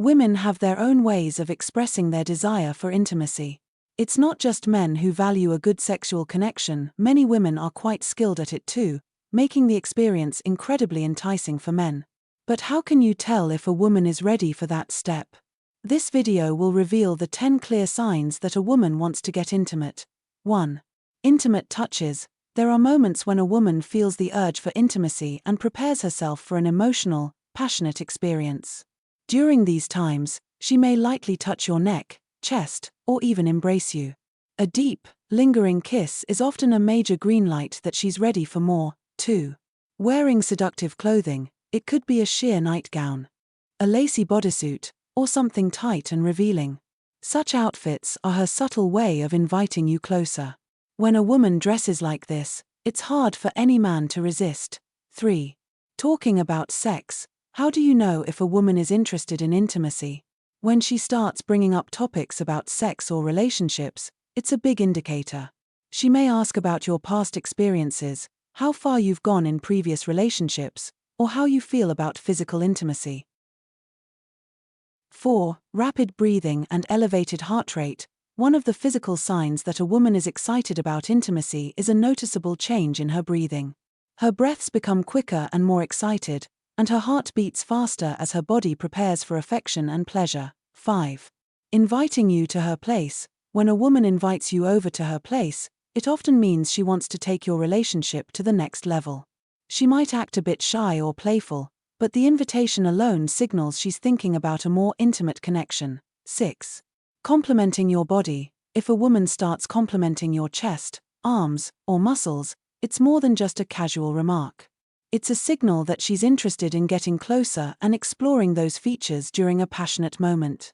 Women have their own ways of expressing their desire for intimacy. It's not just men who value a good sexual connection, many women are quite skilled at it too, making the experience incredibly enticing for men. But how can you tell if a woman is ready for that step? This video will reveal the 10 clear signs that a woman wants to get intimate. 1. Intimate touches. There are moments when a woman feels the urge for intimacy and prepares herself for an emotional, passionate experience. During these times, she may lightly touch your neck, chest, or even embrace you. A deep, lingering kiss is often a major green light that she's ready for more. 2. Wearing seductive clothing. It could be a sheer nightgown, a lacy bodysuit, or something tight and revealing. Such outfits are her subtle way of inviting you closer. When a woman dresses like this, it's hard for any man to resist. 3. Talking about sex. How do you know if a woman is interested in intimacy? When she starts bringing up topics about sex or relationships, it's a big indicator. She may ask about your past experiences, how far you've gone in previous relationships, or how you feel about physical intimacy. 4. Rapid breathing and elevated heart rate. One of the physical signs that a woman is excited about intimacy is a noticeable change in her breathing. Her breaths become quicker and more excited, and her heart beats faster as her body prepares for affection and pleasure. 5. Inviting you to her place. When a woman invites you over to her place, it often means she wants to take your relationship to the next level. She might act a bit shy or playful, but the invitation alone signals she's thinking about a more intimate connection. 6. Complimenting your body. If a woman starts complimenting your chest, arms, or muscles, it's more than just a casual remark. It's a signal that she's interested in getting closer and exploring those features during a passionate moment.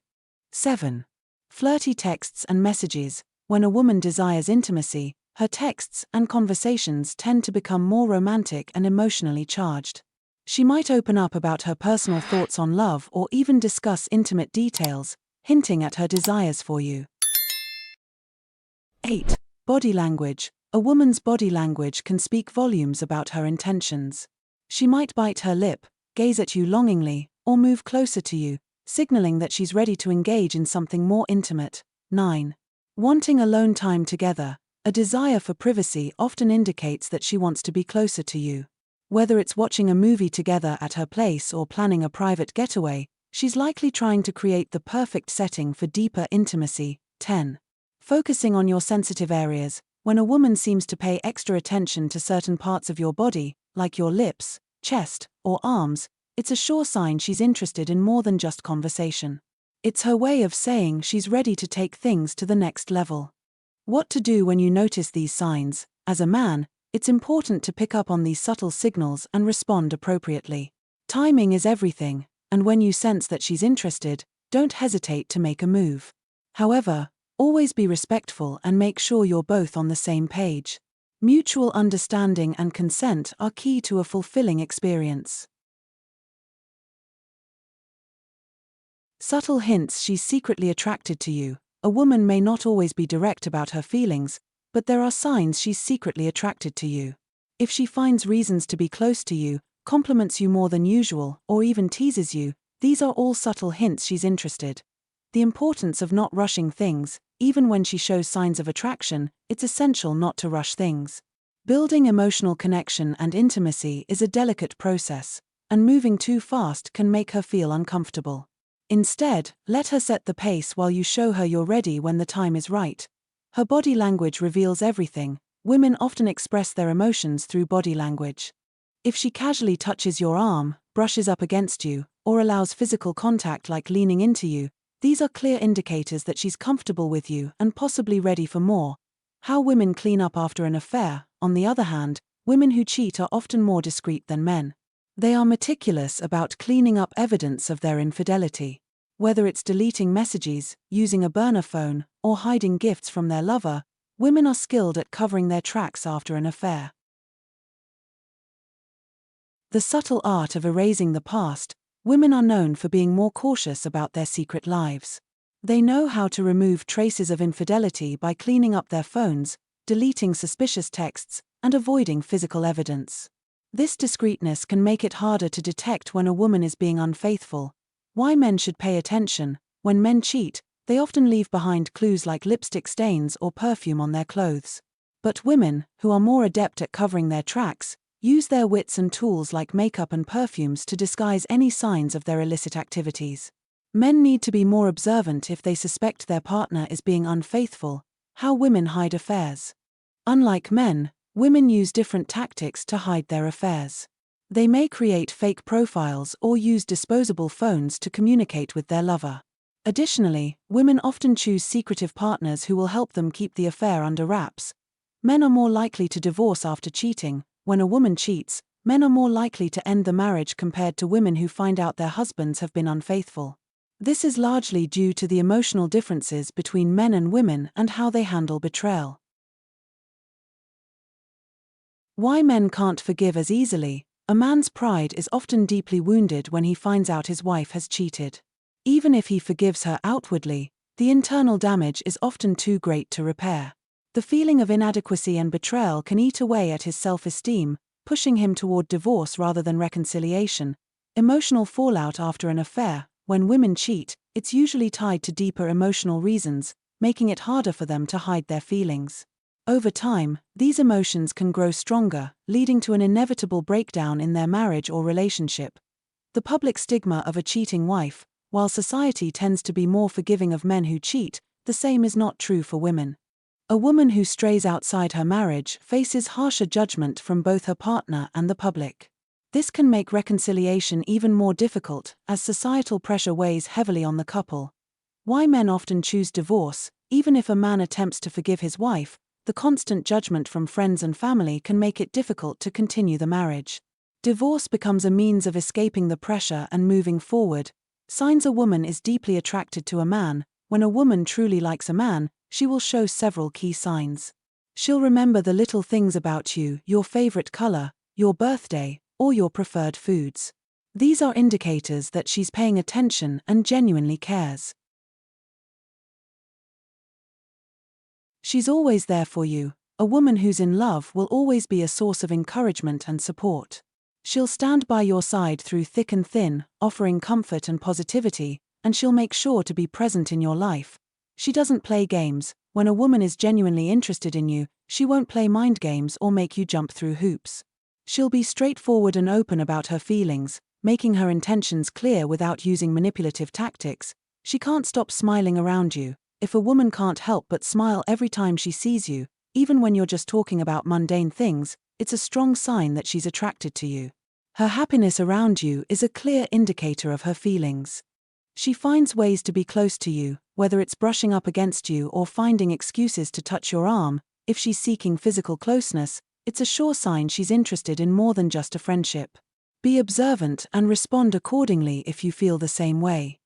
7. Flirty texts and messages. When a woman desires intimacy, her texts and conversations tend to become more romantic and emotionally charged. She might open up about her personal thoughts on love or even discuss intimate details, hinting at her desires for you. 8. Body language. A woman's body language can speak volumes about her intentions. She might bite her lip, gaze at you longingly, or move closer to you, signaling that she's ready to engage in something more intimate. 9. Wanting alone time together. A desire for privacy often indicates that she wants to be closer to you. Whether it's watching a movie together at her place or planning a private getaway, she's likely trying to create the perfect setting for deeper intimacy. 10. Focusing on your sensitive areas. When a woman seems to pay extra attention to certain parts of your body, like your lips, chest, or arms, it's a sure sign she's interested in more than just conversation. It's her way of saying she's ready to take things to the next level. What to do when you notice these signs? As a man, it's important to pick up on these subtle signals and respond appropriately. Timing is everything, and when you sense that she's interested, don't hesitate to make a move. However, always be respectful and make sure you're both on the same page. Mutual understanding and consent are key to a fulfilling experience. Subtle hints she's secretly attracted to you. A woman may not always be direct about her feelings, but there are signs she's secretly attracted to you. If she finds reasons to be close to you, compliments you more than usual, or even teases you, these are all subtle hints she's interested. The importance of not rushing things. Even when she shows signs of attraction, it's essential not to rush things. Building emotional connection and intimacy is a delicate process, and moving too fast can make her feel uncomfortable. Instead, let her set the pace while you show her you're ready when the time is right. Her body language reveals everything. Women often express their emotions through body language. If she casually touches your arm, brushes up against you, or allows physical contact like leaning into you, these are clear indicators that she's comfortable with you and possibly ready for more. How women clean up after an affair. On the other hand, women who cheat are often more discreet than men. They are meticulous about cleaning up evidence of their infidelity. Whether it's deleting messages, using a burner phone, or hiding gifts from their lover, women are skilled at covering their tracks after an affair. The subtle art of erasing the past. Women are known for being more cautious about their secret lives. They know how to remove traces of infidelity by cleaning up their phones, deleting suspicious texts, and avoiding physical evidence. This discreetness can make it harder to detect when a woman is being unfaithful. Why men should pay attention. When men cheat, they often leave behind clues like lipstick stains or perfume on their clothes. But women, who are more adept at covering their tracks, use their wits and tools like makeup and perfumes to disguise any signs of their illicit activities. Men need to be more observant if they suspect their partner is being unfaithful. How women hide affairs. Unlike men, women use different tactics to hide their affairs. They may create fake profiles or use disposable phones to communicate with their lover. Additionally, women often choose secretive partners who will help them keep the affair under wraps. Men are more likely to divorce after cheating. When a woman cheats, men are more likely to end the marriage compared to women who find out their husbands have been unfaithful. This is largely due to the emotional differences between men and women and how they handle betrayal. Why men can't forgive as easily. A man's pride is often deeply wounded when he finds out his wife has cheated. Even if he forgives her outwardly, the internal damage is often too great to repair. The feeling of inadequacy and betrayal can eat away at his self-esteem, pushing him toward divorce rather than reconciliation. Emotional fallout after an affair. When women cheat, it's usually tied to deeper emotional reasons, making it harder for them to hide their feelings. Over time, these emotions can grow stronger, leading to an inevitable breakdown in their marriage or relationship. The public stigma of a cheating wife. While society tends to be more forgiving of men who cheat, the same is not true for women. A woman who strays outside her marriage faces harsher judgment from both her partner and the public. This can make reconciliation even more difficult, as societal pressure weighs heavily on the couple. Why men often choose divorce. Even if a man attempts to forgive his wife, the constant judgment from friends and family can make it difficult to continue the marriage. Divorce becomes a means of escaping the pressure and moving forward. Signs a woman is deeply attracted to a man. When a woman truly likes a man, she will show several key signs. She'll remember the little things about you, your favorite color, your birthday, or your preferred foods. These are indicators that she's paying attention and genuinely cares. She's always there for you. A woman who's in love will always be a source of encouragement and support. She'll stand by your side through thick and thin, offering comfort and positivity, and she'll make sure to be present in your life. She doesn't play games. When a woman is genuinely interested in you, she won't play mind games or make you jump through hoops. She'll be straightforward and open about her feelings, making her intentions clear without using manipulative tactics. She can't stop smiling around you. If a woman can't help but smile every time she sees you, even when you're just talking about mundane things, it's a strong sign that she's attracted to you. Her happiness around you is a clear indicator of her feelings. She finds ways to be close to you, whether it's brushing up against you or finding excuses to touch your arm. If she's seeking physical closeness, it's a sure sign she's interested in more than just a friendship. Be observant and respond accordingly if you feel the same way.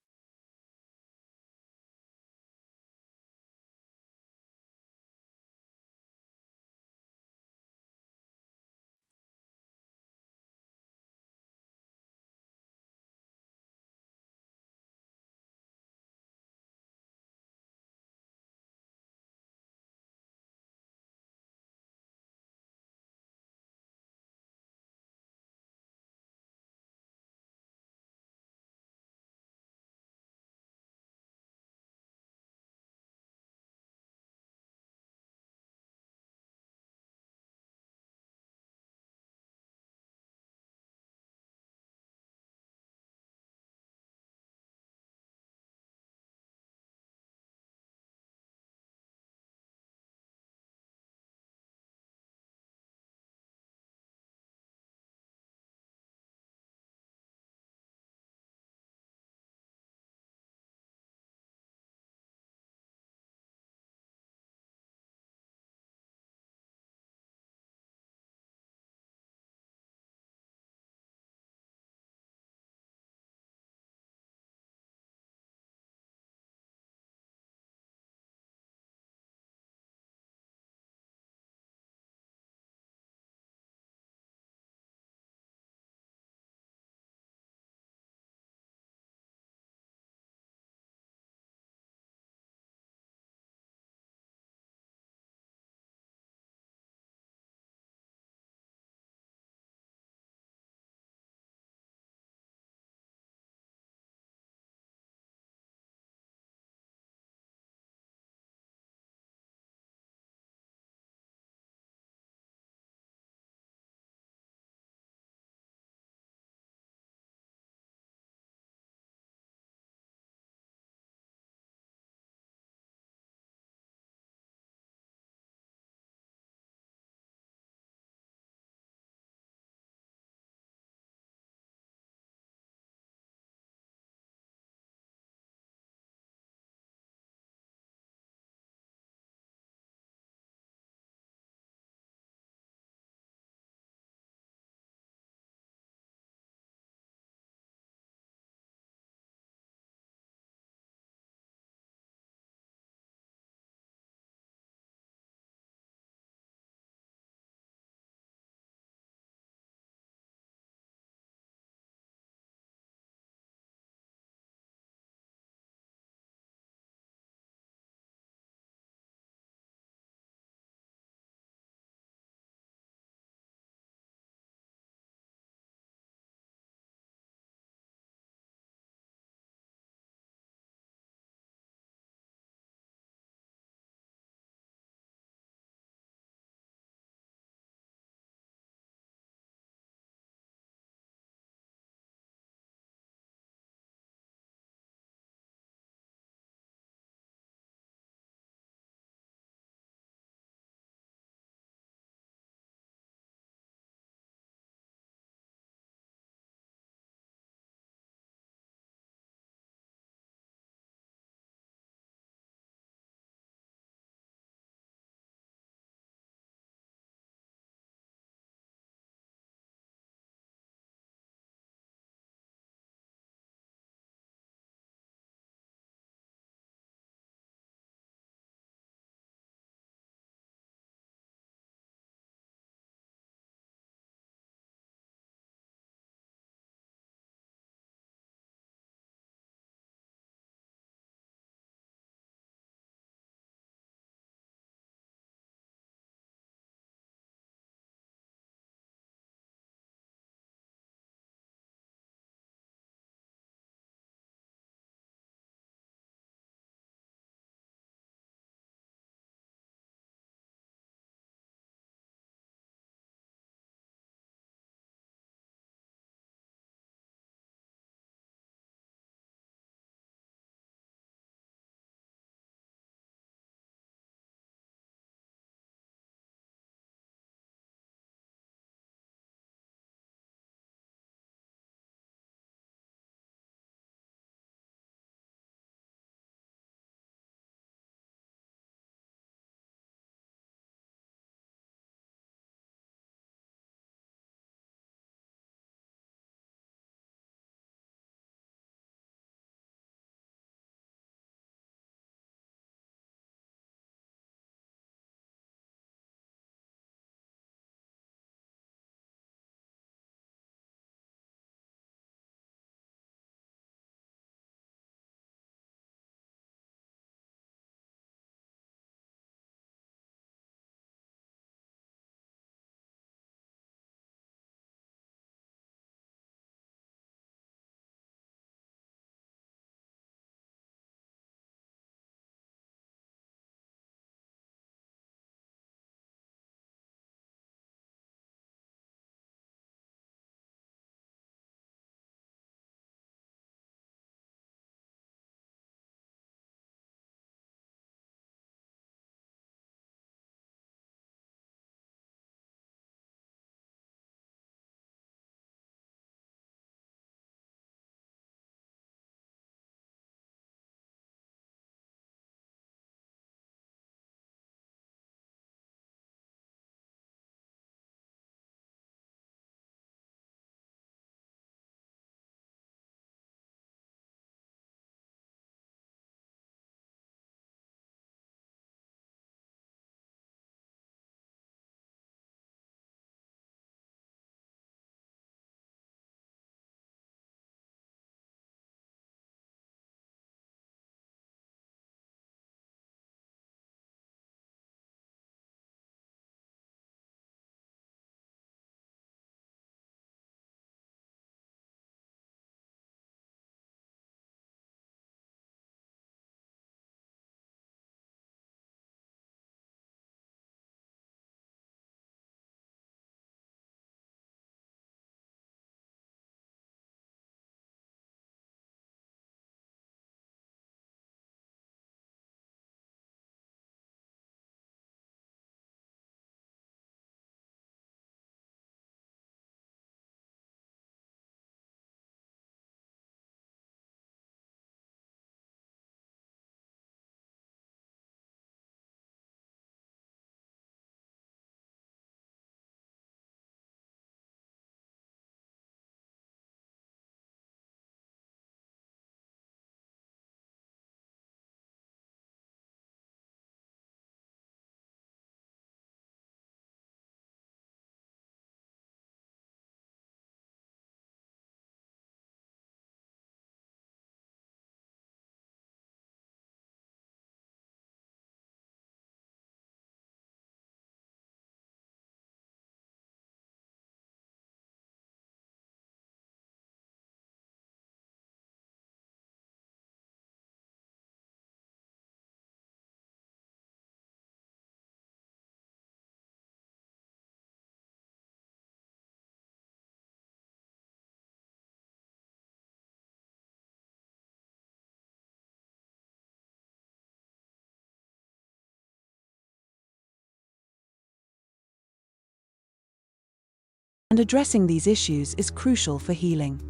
and addressing these issues is crucial for healing.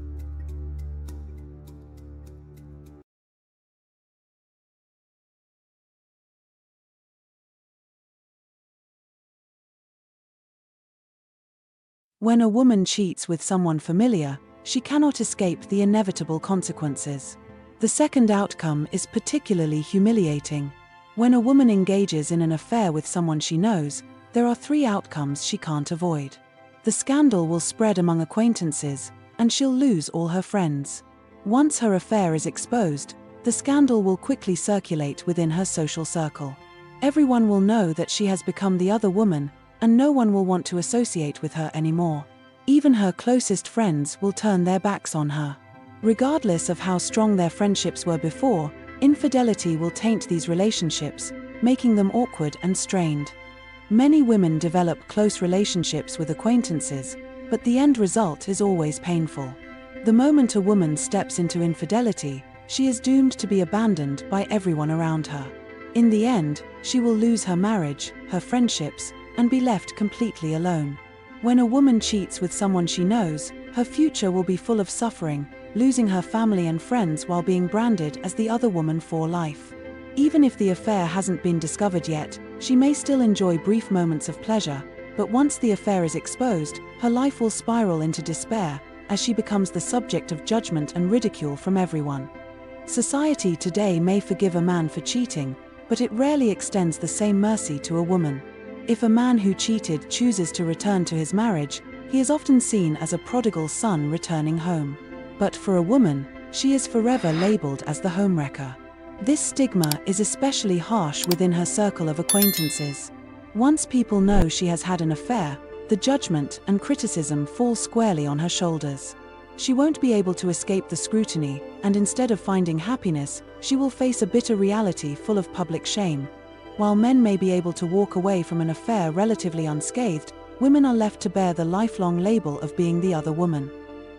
When a woman cheats with someone familiar, she cannot escape the inevitable consequences. The second outcome is particularly humiliating. When a woman engages in an affair with someone she knows, there are three outcomes she can't avoid. The scandal will spread among acquaintances, and she'll lose all her friends. Once her affair is exposed, the scandal will quickly circulate within her social circle. Everyone will know that she has become the other woman, and no one will want to associate with her anymore. Even her closest friends will turn their backs on her. Regardless of how strong their friendships were before, infidelity will taint these relationships, making them awkward and strained. Many women develop close relationships with acquaintances, but the end result is always painful. The moment a woman steps into infidelity, she is doomed to be abandoned by everyone around her. In the end, she will lose her marriage, her friendships, and be left completely alone. When a woman cheats with someone she knows, her future will be full of suffering, losing her family and friends while being branded as the other woman for life. Even if the affair hasn't been discovered yet, she may still enjoy brief moments of pleasure, but once the affair is exposed, her life will spiral into despair, as she becomes the subject of judgment and ridicule from everyone. Society today may forgive a man for cheating, but it rarely extends the same mercy to a woman. If a man who cheated chooses to return to his marriage, he is often seen as a prodigal son returning home. But for a woman, she is forever labeled as the homewrecker. This stigma is especially harsh within her circle of acquaintances. Once people know she has had an affair, the judgment and criticism fall squarely on her shoulders. She won't be able to escape the scrutiny, and instead of finding happiness, she will face a bitter reality full of public shame. While men may be able to walk away from an affair relatively unscathed, women are left to bear the lifelong label of being the other woman.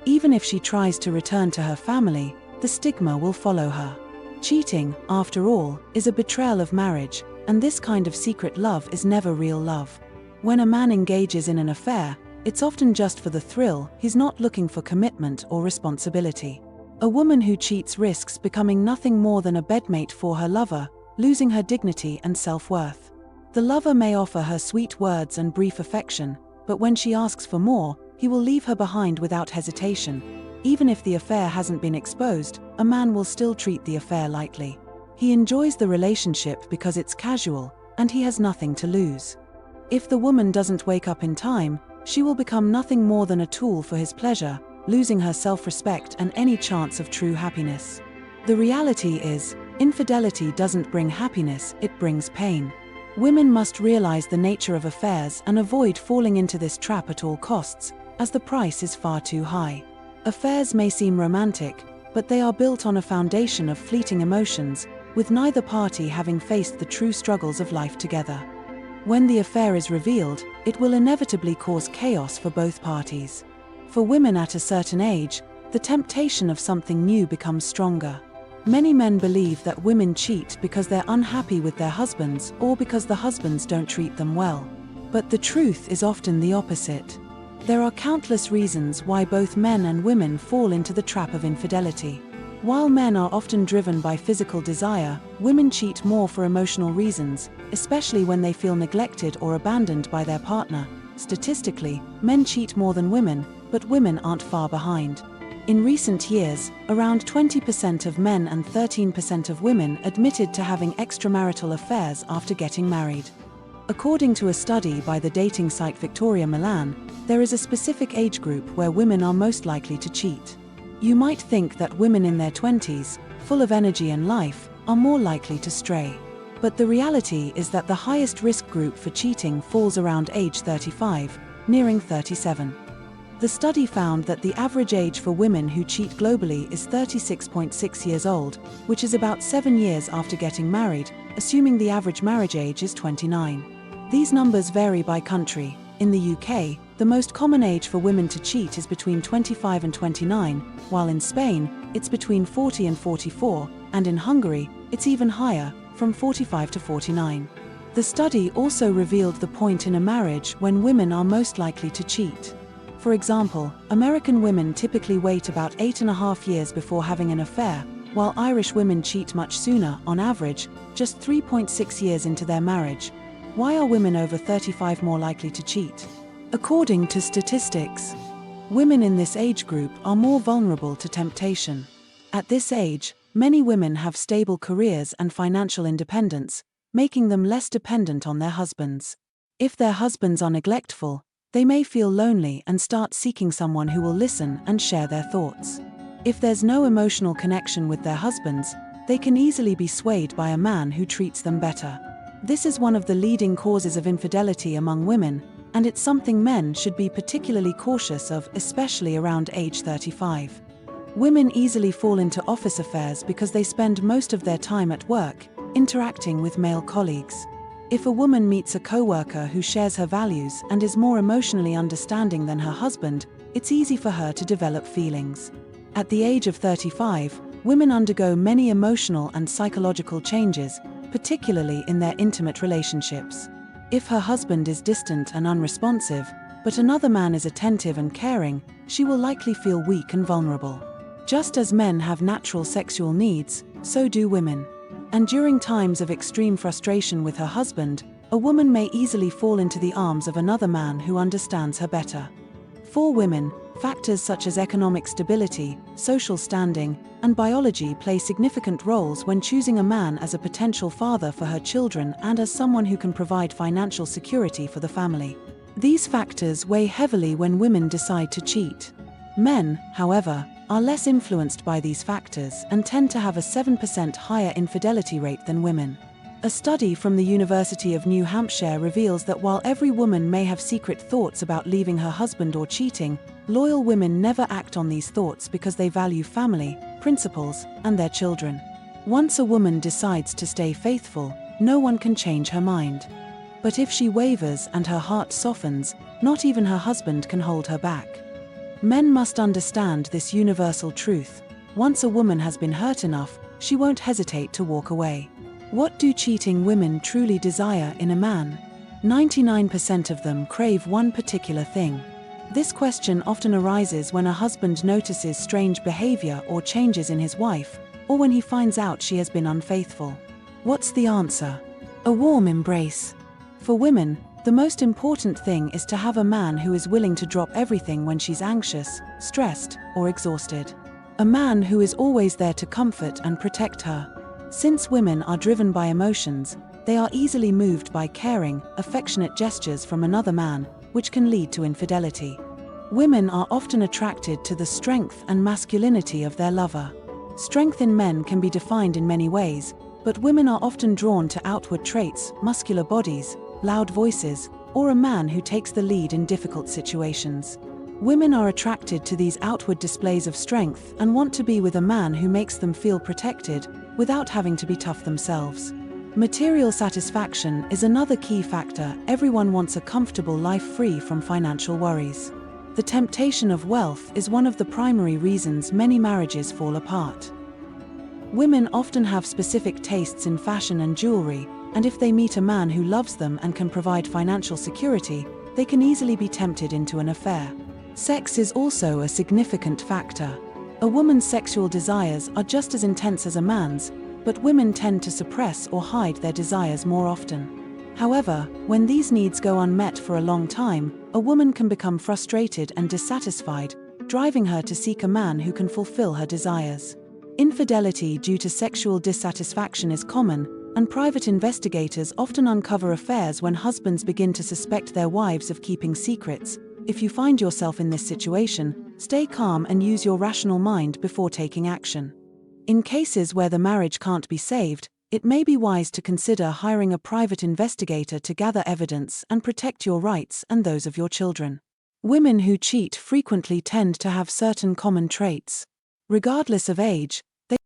Even if she tries to return to her family, the stigma will follow her. Cheating, after all, is a betrayal of marriage, and this kind of secret love is never real love. When a man engages in an affair, it's often just for the thrill. He's not looking for commitment or responsibility. A woman who cheats risks becoming nothing more than a bedmate for her lover, losing her dignity and self-worth. The lover may offer her sweet words and brief affection, but when she asks for more, he will leave her behind without hesitation. Even if the affair hasn't been exposed, a man will still treat the affair lightly. He enjoys the relationship because it's casual, and he has nothing to lose. If the woman doesn't wake up in time, she will become nothing more than a tool for his pleasure, losing her self-respect and any chance of true happiness. The reality is, infidelity doesn't bring happiness, it brings pain. Women must realize the nature of affairs and avoid falling into this trap at all costs, as the price is far too high. Affairs may seem romantic, but they are built on a foundation of fleeting emotions, with neither party having faced the true struggles of life together. When the affair is revealed, it will inevitably cause chaos for both parties. For women at a certain age, the temptation of something new becomes stronger. Many men believe that women cheat because they're unhappy with their husbands or because the husbands don't treat them well. But the truth is often the opposite. There are countless reasons why both men and women fall into the trap of infidelity. While men are often driven by physical desire, women cheat more for emotional reasons, especially when they feel neglected or abandoned by their partner. Statistically, men cheat more than women, but women aren't far behind. In recent years, around 20% of men and 13% of women admitted to having extramarital affairs after getting married. According to a study by the dating site Victoria Milan, there is a specific age group where women are most likely to cheat. You might think that women in their 20s, full of energy and life, are more likely to stray. But the reality is that the highest risk group for cheating falls around age 35, nearing 37. The study found that the average age for women who cheat globally is 36.6 years old, which is about 7 years after getting married, assuming the average marriage age is 29. These numbers vary by country. In the UK, the most common age for women to cheat is between 25 and 29, while in Spain, it's between 40 and 44, and in Hungary, it's even higher, from 45 to 49. The study also revealed the point in a marriage when women are most likely to cheat. For example, American women typically wait about 8.5 years before having an affair, while Irish women cheat much sooner, on average, just 3.6 years into their marriage. Why are women over 35 more likely to cheat? According to statistics, women in this age group are more vulnerable to temptation. At this age, many women have stable careers and financial independence, making them less dependent on their husbands. If their husbands are neglectful, they may feel lonely and start seeking someone who will listen and share their thoughts. If there's no emotional connection with their husbands, they can easily be swayed by a man who treats them better. This is one of the leading causes of infidelity among women, and it's something men should be particularly cautious of, especially around age 35. Women easily fall into office affairs because they spend most of their time at work, interacting with male colleagues. If a woman meets a coworker who shares her values and is more emotionally understanding than her husband, it's easy for her to develop feelings. At the age of 35, women undergo many emotional and psychological changes, particularly in their intimate relationships. If her husband is distant and unresponsive, but another man is attentive and caring, she will likely feel weak and vulnerable. Just as men have natural sexual needs, so do women. And during times of extreme frustration with her husband, a woman may easily fall into the arms of another man who understands her better. For women, factors such as economic stability, social standing, and biology play significant roles when choosing a man as a potential father for her children and as someone who can provide financial security for the family. These factors weigh heavily when women decide to cheat. Men, however, are less influenced by these factors and tend to have a 7% higher infidelity rate than women. A study from the University of New Hampshire reveals that while every woman may have secret thoughts about leaving her husband or cheating, loyal women never act on these thoughts because they value family, principles, and their children. Once a woman decides to stay faithful, no one can change her mind. But if she wavers and her heart softens, not even her husband can hold her back. Men must understand this universal truth. Once a woman has been hurt enough, she won't hesitate to walk away. What do cheating women truly desire in a man? 99% of them crave one particular thing. This question often arises when a husband notices strange behavior or changes in his wife, or when he finds out she has been unfaithful. What's the answer? A warm embrace. For women, the most important thing is to have a man who is willing to drop everything when she's anxious, stressed, or exhausted. A man who is always there to comfort and protect her. Since women are driven by emotions, they are easily moved by caring, affectionate gestures from another man, which can lead to infidelity. Women are often attracted to the strength and masculinity of their lover. Strength in men can be defined in many ways, but women are often drawn to outward traits, muscular bodies, loud voices, or a man who takes the lead in difficult situations. Women are attracted to these outward displays of strength and want to be with a man who makes them feel protected, without having to be tough themselves. Material satisfaction is another key factor. Everyone wants a comfortable life free from financial worries. The temptation of wealth is one of the primary reasons many marriages fall apart. Women often have specific tastes in fashion and jewelry, and if they meet a man who loves them and can provide financial security, they can easily be tempted into an affair. Sex is also a significant factor. A woman's sexual desires are just as intense as a man's, but women tend to suppress or hide their desires more often. However, when these needs go unmet for a long time, a woman can become frustrated and dissatisfied, driving her to seek a man who can fulfill her desires. Infidelity due to sexual dissatisfaction is common, and private investigators often uncover affairs when husbands begin to suspect their wives of keeping secrets. If you find yourself in this situation, stay calm and use your rational mind before taking action. In cases where the marriage can't be saved, it may be wise to consider hiring a private investigator to gather evidence and protect your rights and those of your children. Women who cheat frequently tend to have certain common traits. Regardless of age,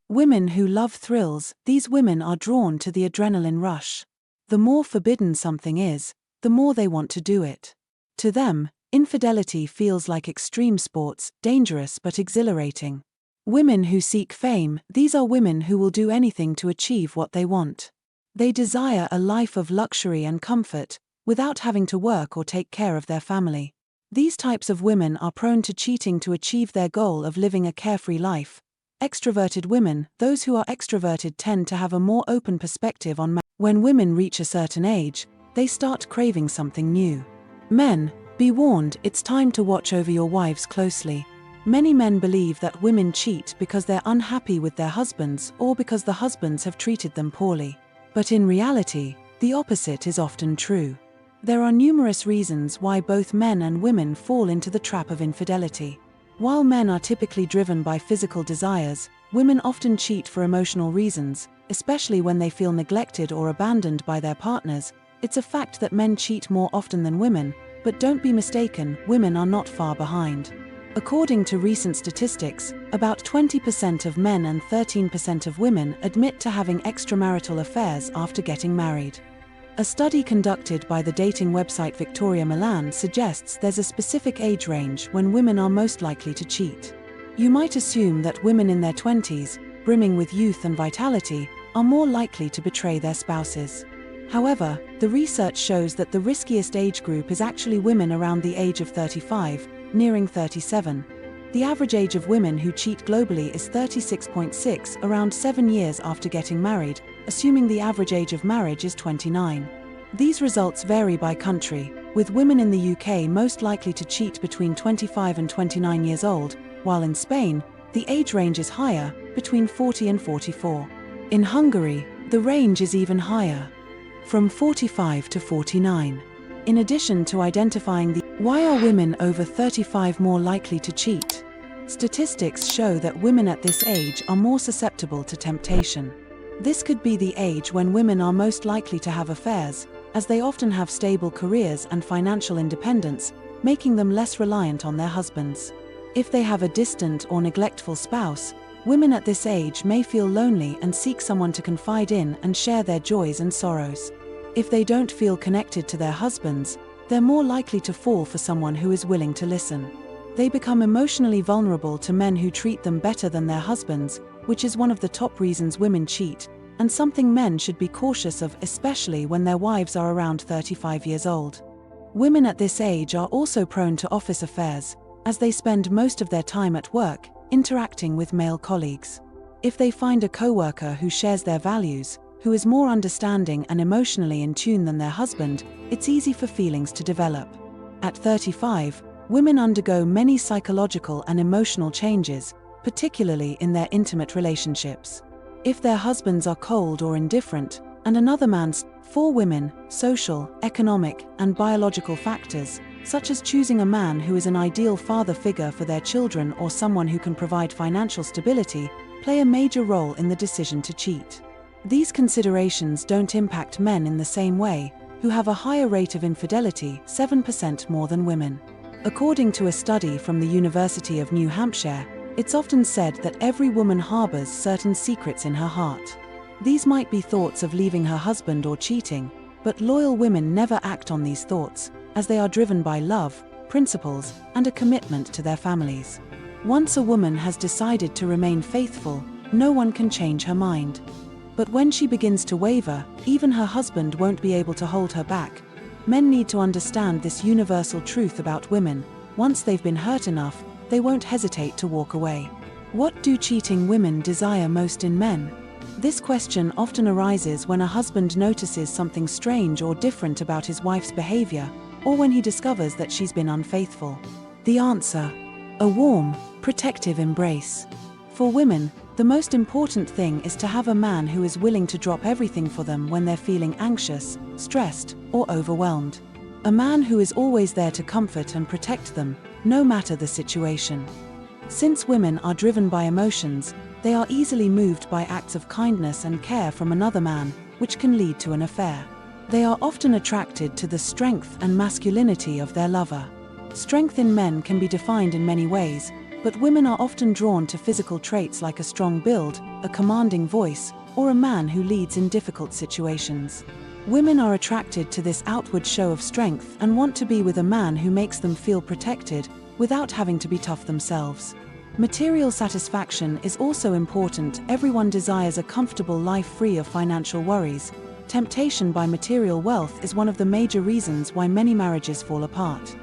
women who love thrills, these women are drawn to the adrenaline rush. The more forbidden something is, the more they want to do it. To them, infidelity feels like extreme sports, dangerous but exhilarating. Women who seek fame, these are women who will do anything to achieve what they want. They desire a life of luxury and comfort, without having to work or take care of their family. These types of women are prone to cheating to achieve their goal of living a carefree life. Extroverted women, those who are extroverted tend to have a more open perspective on When women reach a certain age, they start craving something new. Men, be warned, it's time to watch over your wives closely. Many men believe that women cheat because they're unhappy with their husbands or because the husbands have treated them poorly. But in reality, the opposite is often true. There are numerous reasons why both men and women fall into the trap of infidelity. While men are typically driven by physical desires, women often cheat for emotional reasons, especially when they feel neglected or abandoned by their partners. It's a fact that men cheat more often than women, but don't be mistaken, women are not far behind. According to recent statistics, about 20% of men and 13% of women admit to having extramarital affairs after getting married. A study conducted by the dating website Victoria Milan suggests there's a specific age range when women are most likely to cheat. You might assume that women in their 20s, brimming with youth and vitality, are more likely to betray their spouses. However, the research shows that the riskiest age group is actually women around the age of 35, nearing 37. The average age of women who cheat globally is 36.6, around 7 years after getting married, assuming the average age of marriage is 29. These results vary by country, with women in the UK most likely to cheat between 25 and 29 years old, while in Spain, the age range is higher, between 40 and 44. In Hungary, the range is even higher, from 45 to 49. In addition to identifying why are women over 35 more likely to cheat? Statistics show that women at this age are more susceptible to temptation. This could be the age when women are most likely to have affairs, as they often have stable careers and financial independence, making them less reliant on their husbands. If they have a distant or neglectful spouse, women at this age may feel lonely and seek someone to confide in and share their joys and sorrows. If they don't feel connected to their husbands, they're more likely to fall for someone who is willing to listen. They become emotionally vulnerable to men who treat them better than their husbands, which is one of the top reasons women cheat, and something men should be cautious of, especially when their wives are around 35 years old. Women at this age are also prone to office affairs, as they spend most of their time at work, interacting with male colleagues. If they find a coworker who shares their values, who is more understanding and emotionally in tune than their husband, it's easy for feelings to develop. At 35, women undergo many psychological and emotional changes, particularly in their intimate relationships. If their husbands are cold or indifferent, and another man's, for women, social, economic, and biological factors, such as choosing a man who is an ideal father figure for their children or someone who can provide financial stability, play a major role in the decision to cheat. These considerations don't impact men in the same way, who have a higher rate of infidelity, 7% more than women. According to a study from the University of New Hampshire, it's often said that every woman harbors certain secrets in her heart. These might be thoughts of leaving her husband or cheating, but loyal women never act on these thoughts, as they are driven by love, principles, and a commitment to their families. Once a woman has decided to remain faithful, no one can change her mind. But when she begins to waver, even her husband won't be able to hold her back. Men need to understand this universal truth about women: once they've been hurt enough, they won't hesitate to walk away. What do cheating women desire most in men? This question often arises when a husband notices something strange or different about his wife's behavior, or when he discovers that she's been unfaithful. The answer: a warm, protective embrace. For women, the most important thing is to have a man who is willing to drop everything for them when they're feeling anxious, stressed, or overwhelmed. A man who is always there to comfort and protect them, no matter the situation. Since women are driven by emotions, they are easily moved by acts of kindness and care from another man, which can lead to an affair. They are often attracted to the strength and masculinity of their lover. Strength in men can be defined in many ways, but women are often drawn to physical traits like a strong build, a commanding voice, or a man who leads in difficult situations. Women are attracted to this outward show of strength and want to be with a man who makes them feel protected, without having to be tough themselves. Material satisfaction is also important. Everyone desires a comfortable life free of financial worries. Temptation by material wealth is one of the major reasons why many marriages fall apart.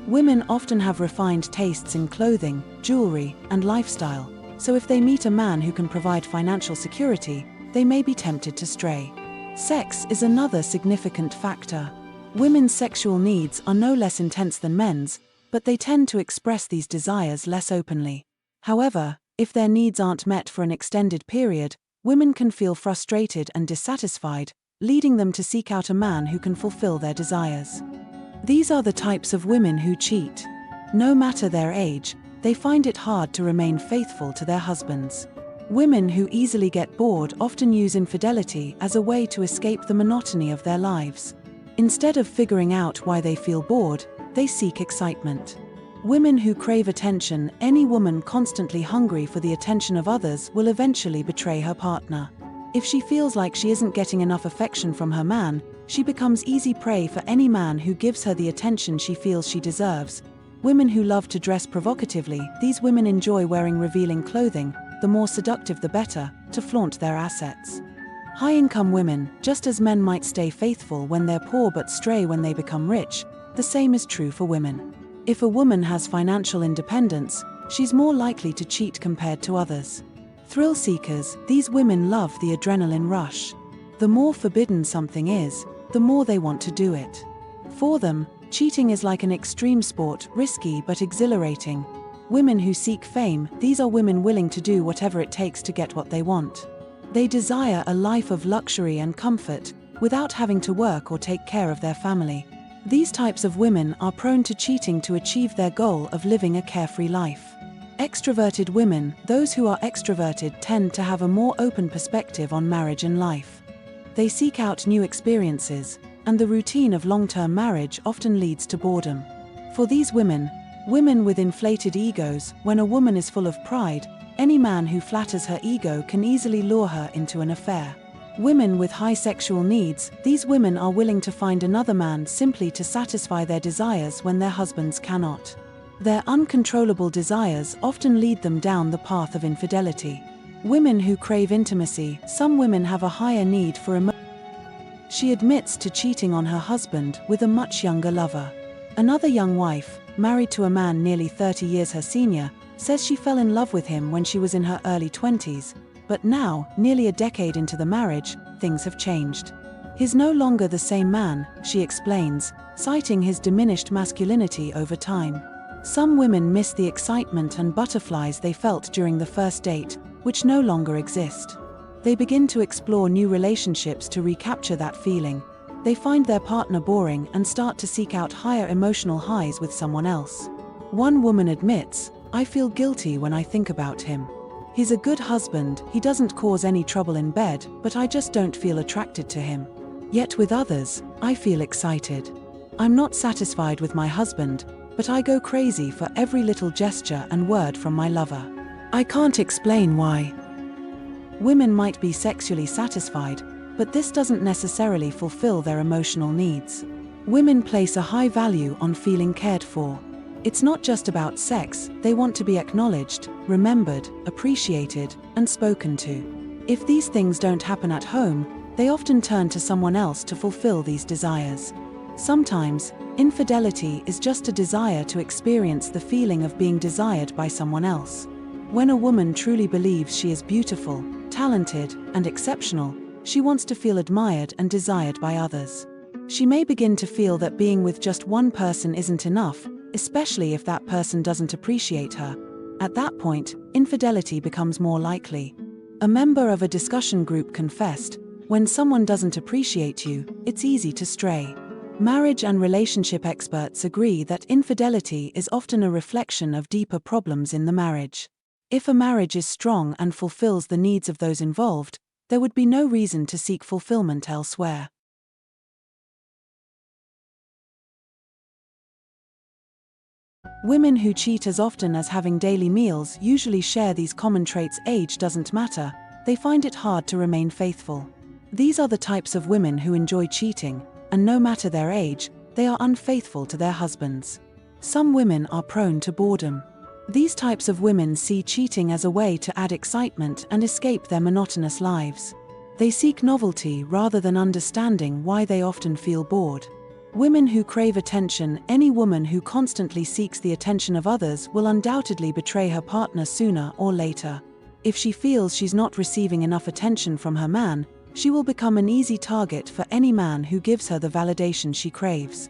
Women often have refined tastes in clothing, jewelry, and lifestyle, so if they meet a man who can provide financial security, they may be tempted to stray. Sex is another significant factor. Women's sexual needs are no less intense than men's, but they tend to express these desires less openly. However, if their needs aren't met for an extended period, women can feel frustrated and dissatisfied, leading them to seek out a man who can fulfill their desires. These are the types of women who cheat. No matter their age, they find it hard to remain faithful to their husbands. Women who easily get bored often use infidelity as a way to escape the monotony of their lives. Instead of figuring out why they feel bored, they seek excitement. Women who crave attention, any woman constantly hungry for the attention of others will eventually betray her partner. If she feels like she isn't getting enough affection from her man, she becomes easy prey for any man who gives her the attention she feels she deserves. Women who love to dress provocatively, these women enjoy wearing revealing clothing, the more seductive the better, to flaunt their assets. High-income women, just as men might stay faithful when they're poor but stray when they become rich, the same is true for women. If a woman has financial independence, she's more likely to cheat compared to others. Thrill seekers, these women love the adrenaline rush. The more forbidden something is, the more they want to do it. For them, cheating is like an extreme sport, risky but exhilarating. Women who seek fame, these are women willing to do whatever it takes to get what they want. They desire a life of luxury and comfort, without having to work or take care of their family. These types of women are prone to cheating to achieve their goal of living a carefree life. Extroverted women, those who are extroverted tend to have a more open perspective on marriage and life. They seek out new experiences, and the routine of long-term marriage often leads to boredom. For these women with inflated egos, when a woman is full of pride, any man who flatters her ego can easily lure her into an affair. Women with high sexual needs, these women are willing to find another man simply to satisfy their desires when their husbands cannot. Their uncontrollable desires often lead them down the path of infidelity. Women who crave intimacy, some women have a higher need for emotion. She admits to cheating on her husband with a much younger lover. Another young wife, married to a man nearly 30 years her senior, says she fell in love with him when she was in her early 20s, but now, nearly a decade into the marriage, things have changed. He's no longer the same man, she explains, citing his diminished masculinity over time. Some women miss the excitement and butterflies they felt during the first date, which no longer exist. They begin to explore new relationships to recapture that feeling. They find their partner boring and start to seek out higher emotional highs with someone else. One woman admits, "I feel guilty when I think about him. He's a good husband, he doesn't cause any trouble in bed, but I just don't feel attracted to him. Yet with others, I feel excited. I'm not satisfied with my husband, but I go crazy for every little gesture and word from my lover. I can't explain why." Women might be sexually satisfied, but this doesn't necessarily fulfill their emotional needs. Women place a high value on feeling cared for. It's not just about sex, they want to be acknowledged, remembered, appreciated, and spoken to. If these things don't happen at home, they often turn to someone else to fulfill these desires. Sometimes, infidelity is just a desire to experience the feeling of being desired by someone else. When a woman truly believes she is beautiful, talented, and exceptional, she wants to feel admired and desired by others. She may begin to feel that being with just one person isn't enough, especially if that person doesn't appreciate her. At that point, infidelity becomes more likely. A member of a discussion group confessed, "When someone doesn't appreciate you, it's easy to stray." Marriage and relationship experts agree that infidelity is often a reflection of deeper problems in the marriage. If a marriage is strong and fulfills the needs of those involved, there would be no reason to seek fulfillment elsewhere. Women who cheat as often as having daily meals usually share these common traits. Age doesn't matter, they find it hard to remain faithful. These are the types of women who enjoy cheating, and no matter their age, they are unfaithful to their husbands. Some women are prone to boredom. These types of women see cheating as a way to add excitement and escape their monotonous lives. They seek novelty rather than understanding why they often feel bored. Women who crave attention. Any woman who constantly seeks the attention of others will undoubtedly betray her partner sooner or later. If she feels she's not receiving enough attention from her man, she will become an easy target for any man who gives her the validation she craves.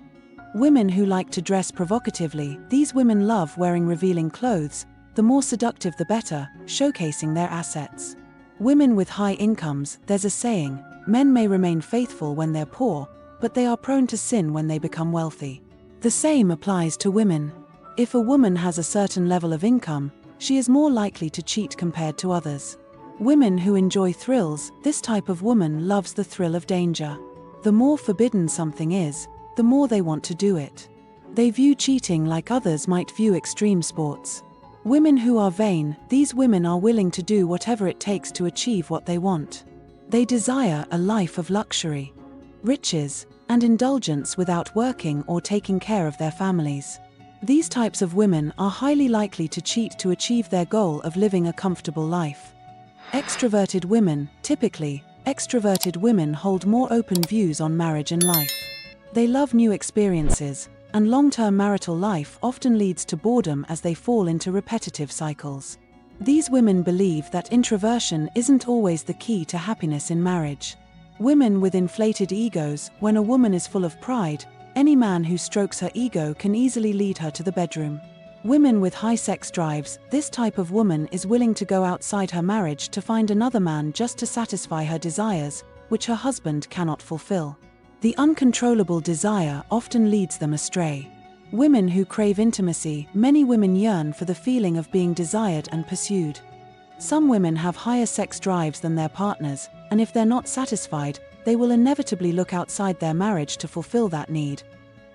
Women who like to dress provocatively. These women love wearing revealing clothes, the more seductive the better, showcasing their assets. Women with high incomes. There's a saying, men may remain faithful when they're poor, but they are prone to sin when they become wealthy. The same applies to women. If a woman has a certain level of income, she is more likely to cheat compared to others. Women who enjoy thrills. This type of woman loves the thrill of danger. The more forbidden something is, the more they want to do it. They view cheating like others might view extreme sports. Women who are vain. These women are willing to do whatever it takes to achieve what they want. They desire a life of luxury, riches, and indulgence without working or taking care of their families. These types of women are highly likely to cheat to achieve their goal of living a comfortable life. Extroverted women. Typically, extroverted women hold more open views on marriage and life. They love new experiences, and long-term marital life often leads to boredom as they fall into repetitive cycles. These women believe that introversion isn't always the key to happiness in marriage. Women with inflated egos. When a woman is full of pride, any man who strokes her ego can easily lead her to the bedroom. Women with high sex drives. This type of woman is willing to go outside her marriage to find another man just to satisfy her desires, which her husband cannot fulfill. The uncontrollable desire often leads them astray. Women who crave intimacy. Many women yearn for the feeling of being desired and pursued. Some women have higher sex drives than their partners, and if they're not satisfied, they will inevitably look outside their marriage to fulfill that need.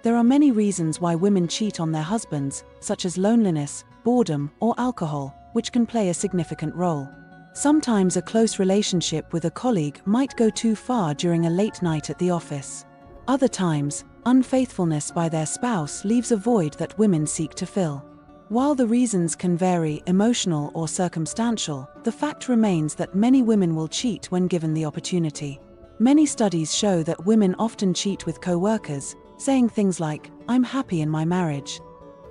There are many reasons why women cheat on their husbands, such as loneliness, boredom, or alcohol, which can play a significant role. Sometimes a close relationship with a colleague might go too far during a late night at the office. Other times, unfaithfulness by their spouse leaves a void that women seek to fill. While the reasons can vary, emotional or circumstantial, the fact remains that many women will cheat when given the opportunity. Many studies show that women often cheat with co-workers, saying things like, "I'm happy in my marriage."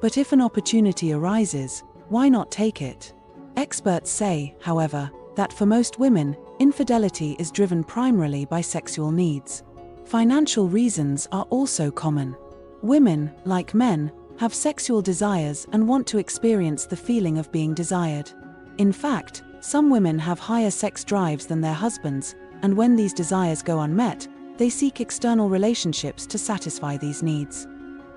But if an opportunity arises, why not take it? Experts say, however, that for most women, infidelity is driven primarily by sexual needs. Financial reasons are also common. Women, like men, have sexual desires and want to experience the feeling of being desired. In fact, some women have higher sex drives than their husbands, and when these desires go unmet, they seek external relationships to satisfy these needs.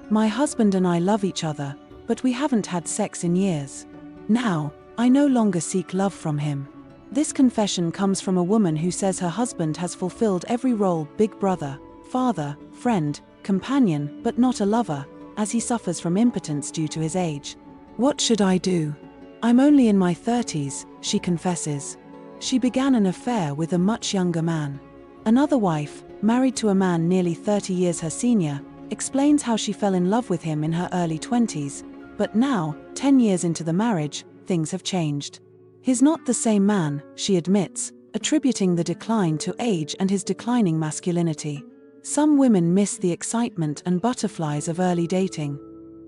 "My husband and I love each other, but we haven't had sex in years. Now, I no longer seek love from him." This confession comes from a woman who says her husband has fulfilled every role: big brother, father, friend, companion, but not a lover, as he suffers from impotence due to his age. "What should I do? I'm only in my 30s, she confesses. She began an affair with a much younger man. Another wife, married to a man nearly 30 years her senior, explains how she fell in love with him in her early 20s, but now, 10 years into the marriage, things have changed. He's not the same man, she admits, attributing the decline to age and his declining masculinity. Some women miss the excitement and butterflies of early dating.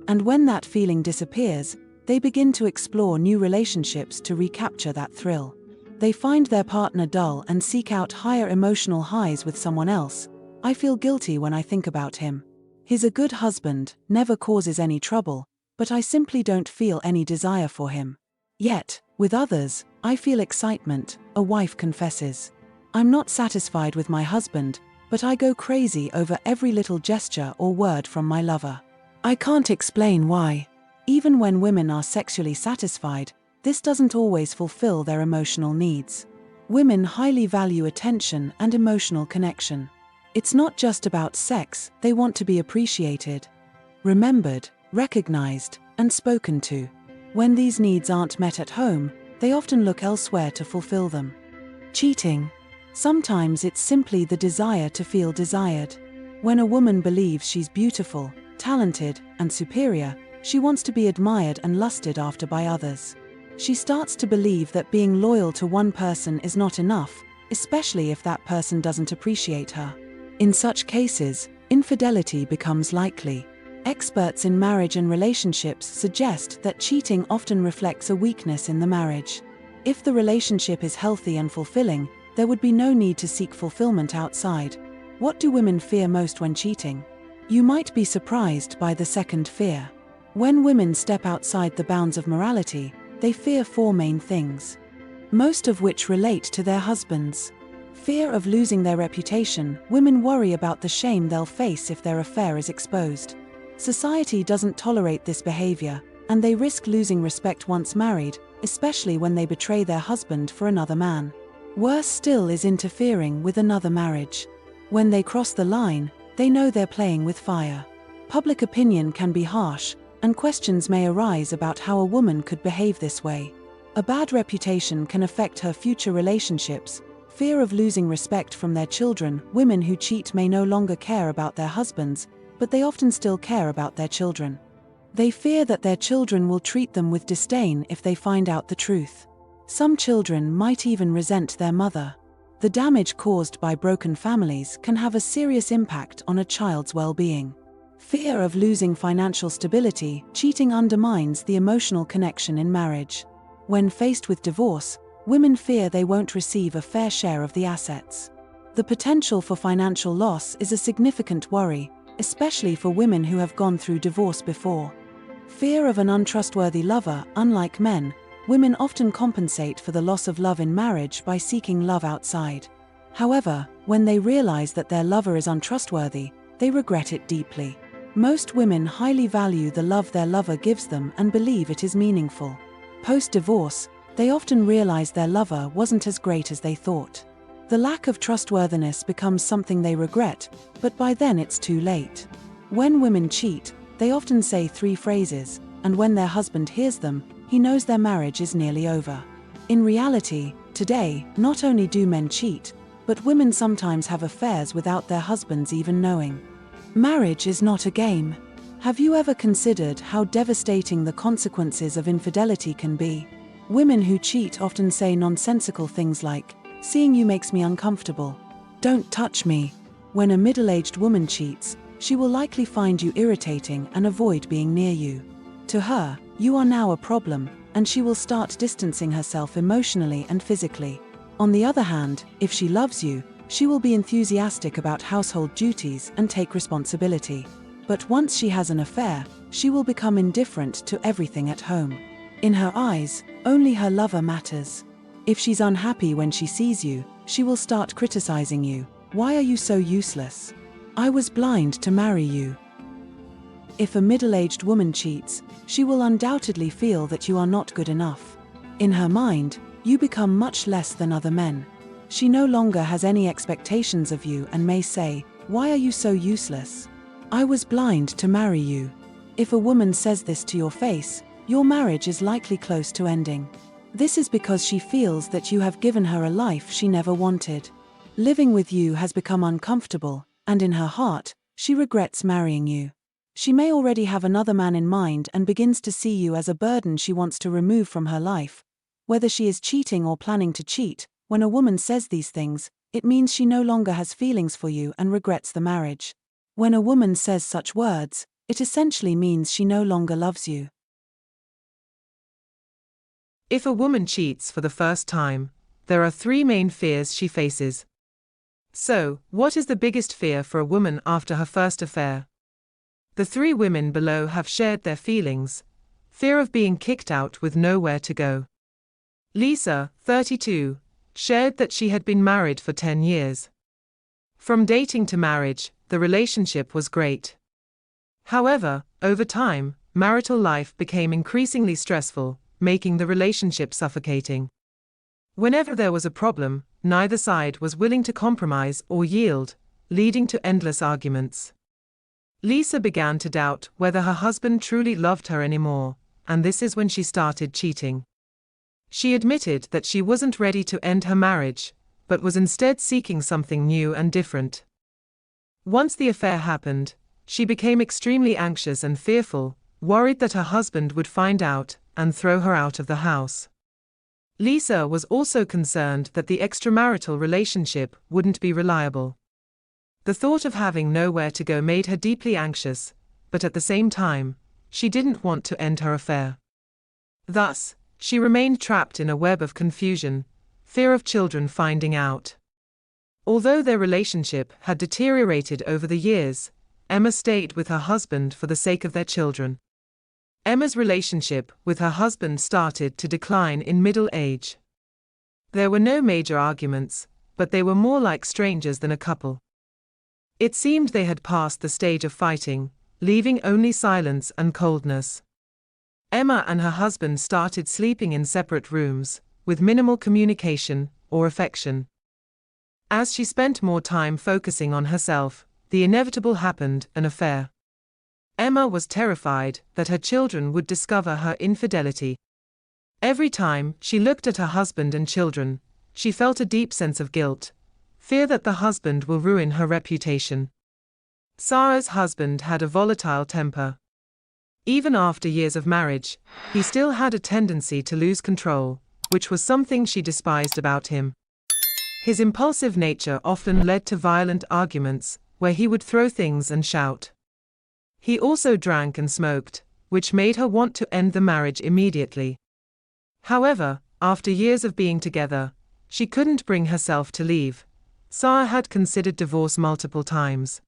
And when that feeling disappears, they begin to explore new relationships to recapture that thrill. They find their partner dull and seek out higher emotional highs with someone else. "I feel guilty when I think about him. He's a good husband, never causes any trouble, but I simply don't feel any desire for him. Yet, with others, I feel excitement," a wife confesses. "I'm not satisfied with my husband, but I go crazy over every little gesture or word from my lover. I can't explain why." Even when women are sexually satisfied, this doesn't always fulfill their emotional needs. Women highly value attention and emotional connection. It's not just about sex, they want to be appreciated, remembered, recognized, and spoken to. When these needs aren't met at home, they often look elsewhere to fulfill them. Cheating. Sometimes it's simply the desire to feel desired. When a woman believes she's beautiful, talented, and superior, she wants to be admired and lusted after by others. She starts to believe that being loyal to one person is not enough, especially if that person doesn't appreciate her. In such cases, infidelity becomes likely. Experts in marriage and relationships suggest that cheating often reflects a weakness in the marriage. If the relationship is healthy and fulfilling, there would be no need to seek fulfillment outside. What do women fear most when cheating? You might be surprised by the second fear. When women step outside the bounds of morality, they fear four main things, most of which relate to their husbands. Fear of losing their reputation. Women worry about the shame they'll face if their affair is exposed. Society doesn't tolerate this behavior, and they risk losing respect once married, especially when they betray their husband for another man. Worse still is interfering with another marriage. When they cross the line, they know they're playing with fire. Public opinion can be harsh, and questions may arise about how a woman could behave this way. A bad reputation can affect her future relationships. Fear of losing respect from their children. Women who cheat may no longer care about their husbands, but they often still care about their children. They fear that their children will treat them with disdain if they find out the truth. Some children might even resent their mother. The damage caused by broken families can have a serious impact on a child's well-being. Fear of losing financial stability. Cheating undermines the emotional connection in marriage. When faced with divorce, women fear they won't receive a fair share of the assets. The potential for financial loss is a significant worry, especially for women who have gone through divorce before. Fear of an untrustworthy lover. Unlike men, women often compensate for the loss of love in marriage by seeking love outside. However, when they realize that their lover is untrustworthy, they regret it deeply. Most women highly value the love their lover gives them and believe it is meaningful. Post-divorce, they often realize their lover wasn't as great as they thought. The lack of trustworthiness becomes something they regret, but by then it's too late. When women cheat, they often say three phrases, and when their husband hears them, he knows their marriage is nearly over. In reality, today, not only do men cheat, but women sometimes have affairs without their husbands even knowing. Marriage is not a game. Have you ever considered how devastating the consequences of infidelity can be? Women who cheat often say nonsensical things like, "Seeing you makes me uncomfortable. Don't touch me." When a middle-aged woman cheats, she will likely find you irritating and avoid being near you. To her, you are now a problem, and she will start distancing herself emotionally and physically. On the other hand, if she loves you, she will be enthusiastic about household duties and take responsibility. But once she has an affair, she will become indifferent to everything at home. In her eyes, only her lover matters. If she's unhappy when she sees you, she will start criticizing you. "Why are you so useless? I was blind to marry you." If a middle-aged woman cheats, she will undoubtedly feel that you are not good enough. In her mind, you become much less than other men. She no longer has any expectations of you and may say, "Why are you so useless? I was blind to marry you." If a woman says this to your face, your marriage is likely close to ending. This is because she feels that you have given her a life she never wanted. Living with you has become uncomfortable, and in her heart, she regrets marrying you. She may already have another man in mind and begins to see you as a burden she wants to remove from her life. Whether she is cheating or planning to cheat, when a woman says these things, it means she no longer has feelings for you and regrets the marriage. When a woman says such words, it essentially means she no longer loves you. If a woman cheats for the first time, there are three main fears she faces. So, what is the biggest fear for a woman after her first affair? The three women below have shared their feelings. Fear of being kicked out with nowhere to go. Lisa, 32, shared that she had been married for 10 years. From dating to marriage, the relationship was great. However, over time, marital life became increasingly stressful, making the relationship suffocating. Whenever there was a problem, neither side was willing to compromise or yield, leading to endless arguments. Lisa began to doubt whether her husband truly loved her anymore, and this is when she started cheating. She admitted that she wasn't ready to end her marriage, but was instead seeking something new and different. Once the affair happened, she became extremely anxious and fearful, worried that her husband would find out and throw her out of the house. Lisa was also concerned that the extramarital relationship wouldn't be reliable. The thought of having nowhere to go made her deeply anxious, but at the same time, she didn't want to end her affair. Thus, she remained trapped in a web of confusion, fear of children finding out. Although their relationship had deteriorated over the years, Emma stayed with her husband for the sake of their children. Emma's relationship with her husband started to decline in middle age. There were no major arguments, but they were more like strangers than a couple. It seemed they had passed the stage of fighting, leaving only silence and coldness. Emma and her husband started sleeping in separate rooms, with minimal communication or affection. As she spent more time focusing on herself, the inevitable happened: an affair. Emma was terrified that her children would discover her infidelity. Every time she looked at her husband and children, she felt a deep sense of guilt, fear that the husband will ruin her reputation. Sarah's husband had a volatile temper. Even after years of marriage, he still had a tendency to lose control, which was something she despised about him. His impulsive nature often led to violent arguments, where he would throw things and shout. He also drank and smoked, which made her want to end the marriage immediately. However, after years of being together, she couldn't bring herself to leave. Sarah had considered divorce multiple times.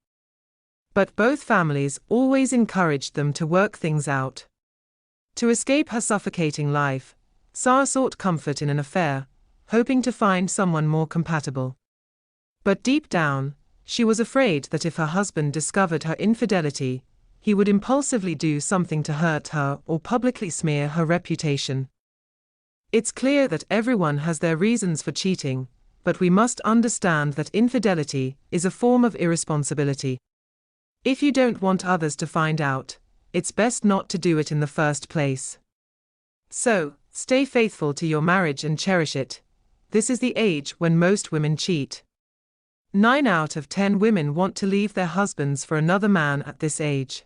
But both families always encouraged them to work things out. To escape her suffocating life, Sarah sought comfort in an affair, hoping to find someone more compatible. But deep down, she was afraid that if her husband discovered her infidelity, he would impulsively do something to hurt her or publicly smear her reputation. It's clear that everyone has their reasons for cheating, but we must understand that infidelity is a form of irresponsibility. If you don't want others to find out, it's best not to do it in the first place. So, stay faithful to your marriage and cherish it. This is the age when most women cheat. 9 out of 10 women want to leave their husbands for another man at this age.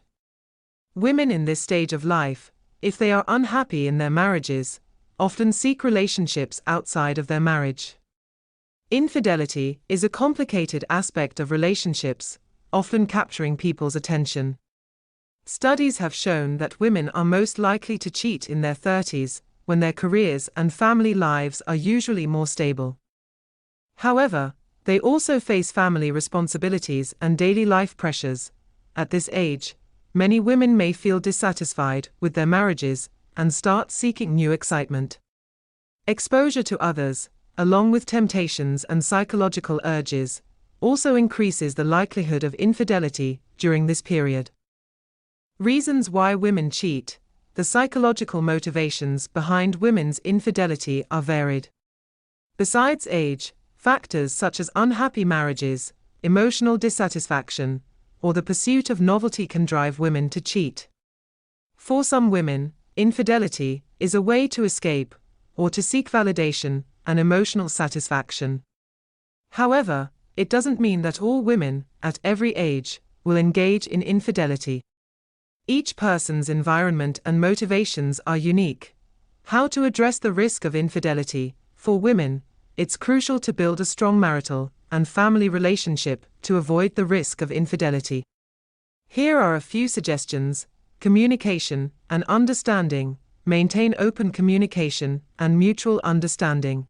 Women in this stage of life, if they are unhappy in their marriages, often seek relationships outside of their marriage. Infidelity is a complicated aspect of relationships, often capturing people's attention. Studies have shown that women are most likely to cheat in their 30s, when their careers and family lives are usually more stable. However, they also face family responsibilities and daily life pressures. At this age, many women may feel dissatisfied with their marriages and start seeking new excitement. Exposure to others, along with temptations and psychological urges, also increases the likelihood of infidelity during this period. Reasons why women cheat. The psychological motivations behind women's infidelity are varied. Besides age, factors such as unhappy marriages, emotional dissatisfaction, or the pursuit of novelty can drive women to cheat. For some women, infidelity is a way to escape, or to seek validation and emotional satisfaction. However, it doesn't mean that all women, at every age, will engage in infidelity. Each person's environment and motivations are unique. How to address the risk of infidelity? For women, it's crucial to build a strong marital and family relationship to avoid the risk of infidelity. Here are a few suggestions: communication and understanding. Maintain open communication and mutual understanding.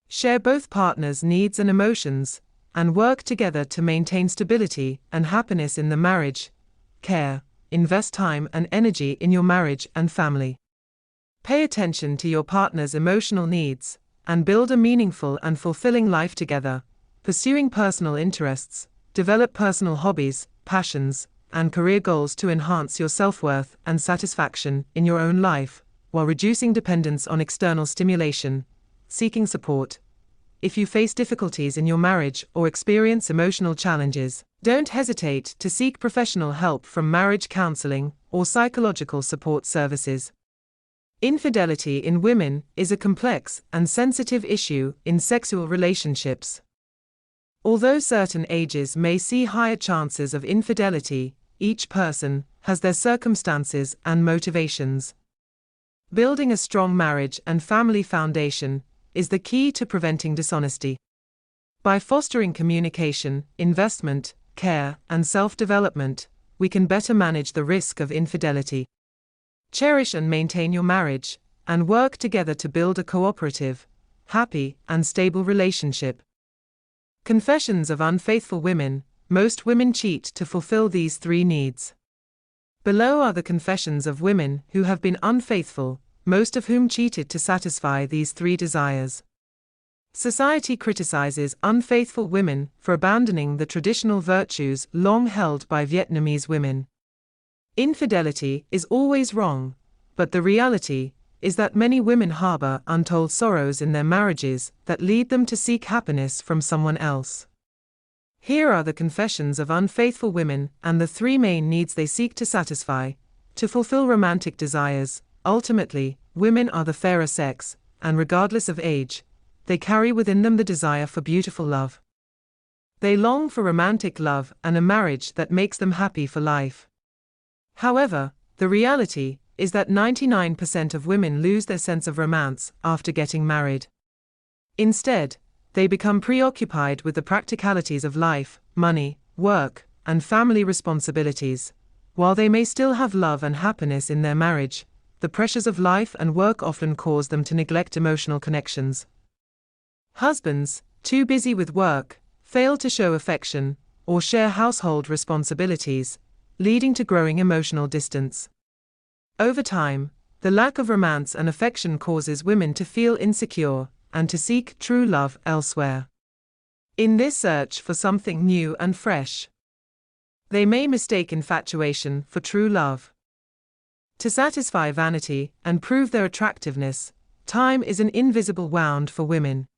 Share both partners' needs and emotions, and work together to maintain stability and happiness in the marriage. Care. Invest time and energy in your marriage and family. Pay attention to your partner's emotional needs, and build a meaningful and fulfilling life together. Pursuing personal interests, develop personal hobbies, passions, and career goals to enhance your self-worth and satisfaction in your own life, while reducing dependence on external stimulation. Seeking support. If you face difficulties in your marriage or experience emotional challenges, don't hesitate to seek professional help from marriage counseling or psychological support services. Infidelity in women is a complex and sensitive issue in sexual relationships. Although certain ages may see higher chances of infidelity, each person has their circumstances and motivations. Building a strong marriage and family foundation is the key to preventing dishonesty. By fostering communication, investment, care, and self-development, we can better manage the risk of infidelity. Cherish and maintain your marriage, and work together to build a cooperative, happy, and stable relationship. Confessions of unfaithful women. Most women cheat to fulfill these three needs. Below are the confessions of women who have been unfaithful, most of whom cheated to satisfy these three desires. Society criticizes unfaithful women for abandoning the traditional virtues long held by Vietnamese women. Infidelity is always wrong, but the reality is that many women harbor untold sorrows in their marriages that lead them to seek happiness from someone else. Here are the confessions of unfaithful women and the three main needs they seek to satisfy, to fulfill romantic desires. Ultimately, women are the fairer sex, and regardless of age, they carry within them the desire for beautiful love. They long for romantic love and a marriage that makes them happy for life. However, the reality is that 99% of women lose their sense of romance after getting married. Instead, they become preoccupied with the practicalities of life, money, work, and family responsibilities. While they may still have love and happiness in their marriage, the pressures of life and work often cause them to neglect emotional connections. Husbands, too busy with work, fail to show affection or share household responsibilities, leading to growing emotional distance. Over time, the lack of romance and affection causes women to feel insecure and to seek true love elsewhere. In this search for something new and fresh, they may mistake infatuation for true love. To satisfy vanity and prove their attractiveness, time is an invisible wound for women.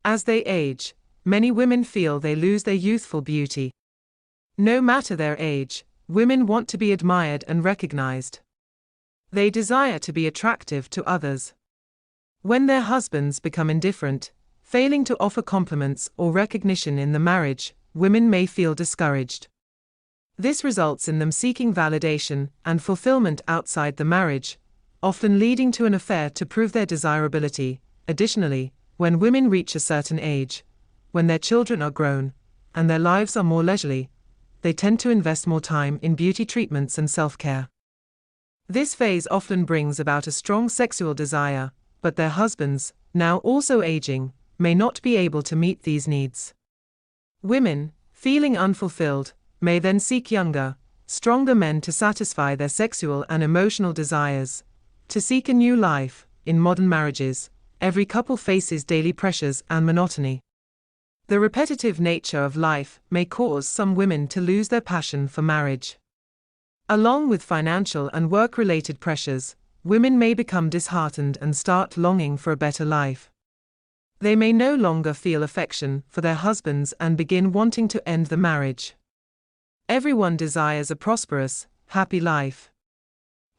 As they age, many women feel they lose their youthful beauty. No matter their age, women want to be admired and recognized. They desire to be attractive to others. When their husbands become indifferent, failing to offer compliments or recognition in the marriage, women may feel discouraged. This results in them seeking validation and fulfillment outside the marriage, often leading to an affair to prove their desirability. Additionally, when women reach a certain age, when their children are grown, and their lives are more leisurely, they tend to invest more time in beauty treatments and self-care. This phase often brings about a strong sexual desire, but their husbands, now also aging, may not be able to meet these needs. Women, feeling unfulfilled, may then seek younger, stronger men to satisfy their sexual and emotional desires. To seek a new life. In modern marriages, every couple faces daily pressures and monotony. The repetitive nature of life may cause some women to lose their passion for marriage. Along with financial and work-related pressures, women may become disheartened and start longing for a better life. They may no longer feel affection for their husbands and begin wanting to end the marriage. Everyone desires a prosperous, happy life.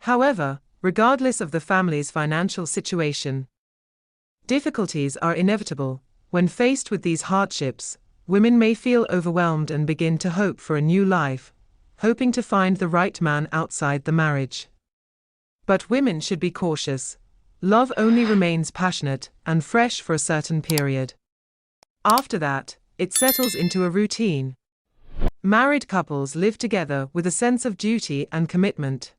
However, regardless of the family's financial situation, difficulties are inevitable. When faced with these hardships, women may feel overwhelmed and begin to hope for a new life, hoping to find the right man outside the marriage. But women should be cautious. Love only remains passionate and fresh for a certain period. After that, it settles into a routine. Married couples live together with a sense of duty and commitment.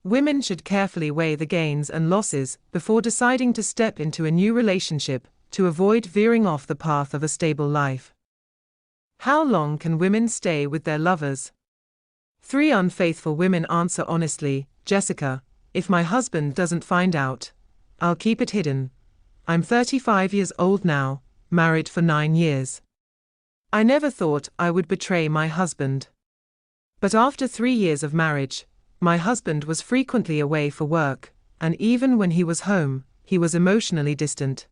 Women should carefully weigh the gains and losses before deciding to step into a new relationship to avoid veering off the path of a stable life. How long can women stay with their lovers? 3 unfaithful women answer honestly. Jessica: if my husband doesn't find out, I'll keep it hidden. I'm 35 years old now, married for 9 years. I never thought I would betray my husband. But after 3 years of marriage, my husband was frequently away for work, and even when he was home, he was emotionally distant.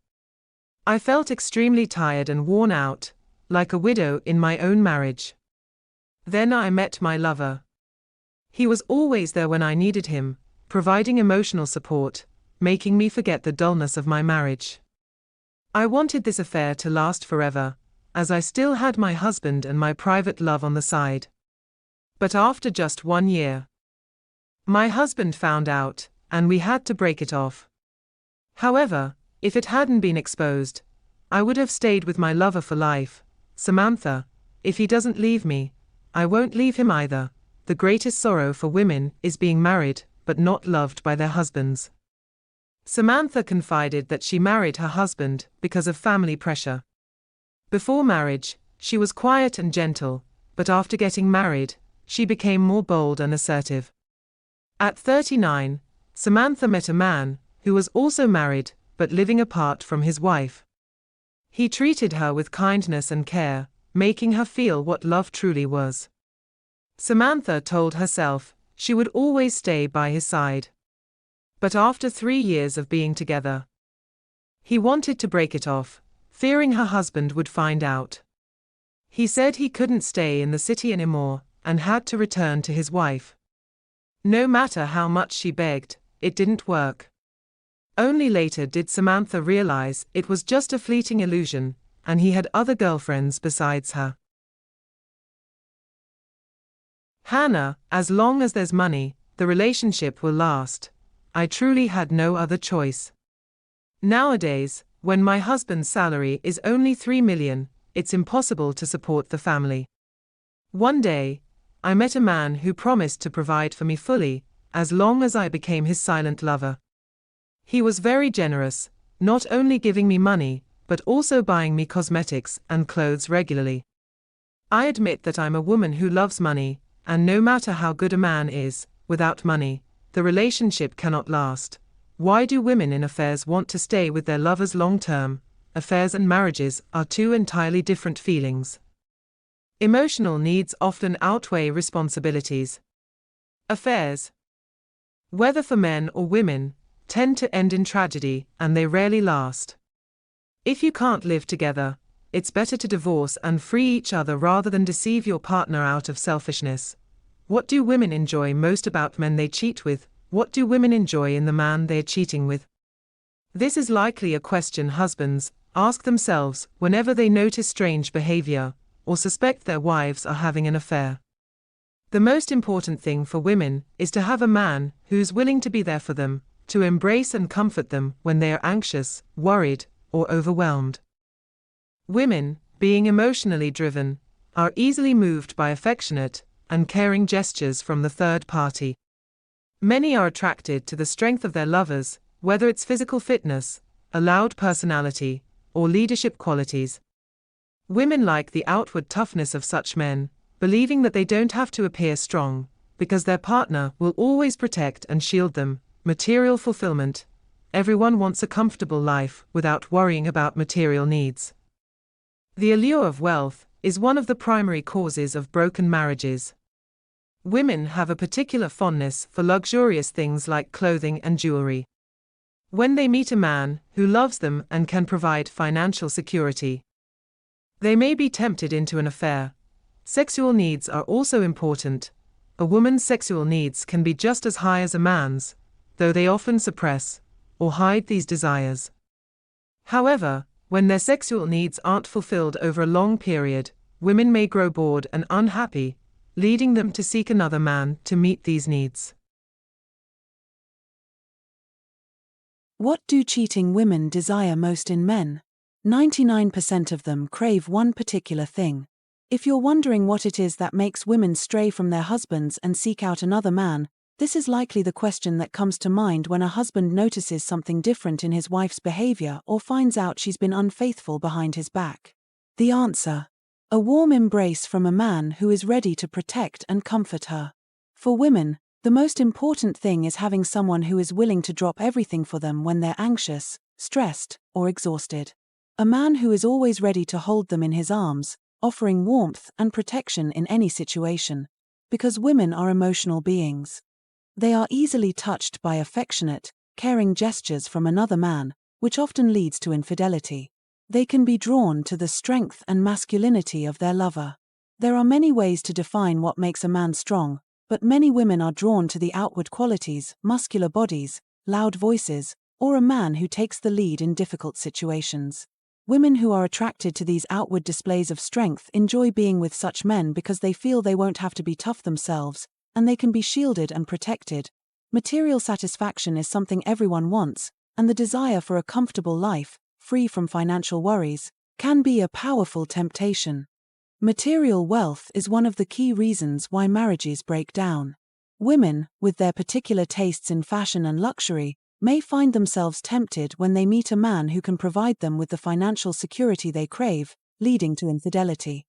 I felt extremely tired and worn out, like a widow in my own marriage. Then I met my lover. He was always there when I needed him, providing emotional support, making me forget the dullness of my marriage. I wanted this affair to last forever, as I still had my husband and my private love on the side. But after just 1 year, my husband found out, and we had to break it off. However, if it hadn't been exposed, I would have stayed with my lover for life. Samantha, if he doesn't leave me, I won't leave him either. The greatest sorrow for women is being married, but not loved by their husbands. Samantha confided that she married her husband because of family pressure. Before marriage, she was quiet and gentle, but after getting married, she became more bold and assertive. At 39, Samantha met a man who was also married but living apart from his wife. He treated her with kindness and care, making her feel what love truly was. Samantha told herself she would always stay by his side. But after 3 years of being together, he wanted to break it off, fearing her husband would find out. He said he couldn't stay in the city anymore and had to return to his wife. No matter how much she begged, it didn't work. Only later did Samantha realize it was just a fleeting illusion, and he had other girlfriends besides her. Hannah, as long as there's money, the relationship will last. I truly had no other choice. Nowadays, when my husband's salary is only 3 million, it's impossible to support the family. One day, I met a man who promised to provide for me fully, as long as I became his silent lover. He was very generous, not only giving me money, but also buying me cosmetics and clothes regularly. I admit that I'm a woman who loves money, and no matter how good a man is, without money, the relationship cannot last. Why do women in affairs want to stay with their lovers long term? Affairs and marriages are two entirely different feelings. Emotional needs often outweigh responsibilities. Affairs, whether for men or women, tend to end in tragedy, and they rarely last. If you can't live together, it's better to divorce and free each other rather than deceive your partner out of selfishness. What do women enjoy most about men they cheat with? What do women enjoy in the man they're cheating with? This is likely a question husbands ask themselves whenever they notice strange behavior or suspect their wives are having an affair. The most important thing for women is to have a man who's willing to be there for them, to embrace and comfort them when they are anxious, worried, or overwhelmed. Women, being emotionally driven, are easily moved by affectionate and caring gestures from the third party. Many are attracted to the strength of their lovers, whether it's physical fitness, a loud personality, or leadership qualities. Women like the outward toughness of such men, believing that they don't have to appear strong, because their partner will always protect and shield them. Material fulfillment. Everyone wants a comfortable life without worrying about material needs. The allure of wealth is one of the primary causes of broken marriages. Women have a particular fondness for luxurious things like clothing and jewelry. When they meet a man who loves them and can provide financial security, they may be tempted into an affair. Sexual needs are also important. A woman's sexual needs can be just as high as a man's, though they often suppress or hide these desires. However, when their sexual needs aren't fulfilled over a long period, women may grow bored and unhappy, leading them to seek another man to meet these needs. What do cheating women desire most in men? 99% of them crave one particular thing. If you're wondering what it is that makes women stray from their husbands and seek out another man, this is likely the question that comes to mind when a husband notices something different in his wife's behavior or finds out she's been unfaithful behind his back. The answer: a warm embrace from a man who is ready to protect and comfort her. For women, the most important thing is having someone who is willing to drop everything for them when they're anxious, stressed, or exhausted. A man who is always ready to hold them in his arms, offering warmth and protection in any situation. Because women are emotional beings. They are easily touched by affectionate, caring gestures from another man, which often leads to infidelity. They can be drawn to the strength and masculinity of their lover. There are many ways to define what makes a man strong, but many women are drawn to the outward qualities, muscular bodies, loud voices, or a man who takes the lead in difficult situations. Women who are attracted to these outward displays of strength enjoy being with such men because they feel they won't have to be tough themselves, and they can be shielded and protected. Material satisfaction is something everyone wants, and the desire for a comfortable life, free from financial worries, can be a powerful temptation. Material wealth is one of the key reasons why marriages break down. Women, with their particular tastes in fashion and luxury, may find themselves tempted when they meet a man who can provide them with the financial security they crave, leading to infidelity.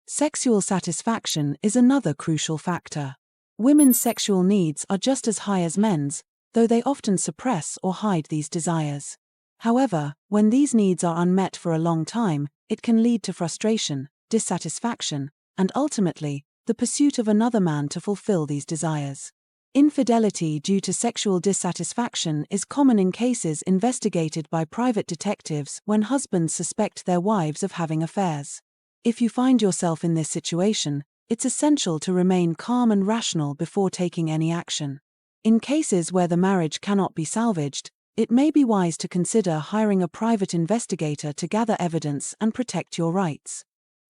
Sexual satisfaction is another crucial factor. Women's sexual needs are just as high as men's, though they often suppress or hide these desires. However, when these needs are unmet for a long time, it can lead to frustration, dissatisfaction, and ultimately, the pursuit of another man to fulfill these desires. Infidelity due to sexual dissatisfaction is common in cases investigated by private detectives when husbands suspect their wives of having affairs. If you find yourself in this situation, it's essential to remain calm and rational before taking any action. In cases where the marriage cannot be salvaged, it may be wise to consider hiring a private investigator to gather evidence and protect your rights.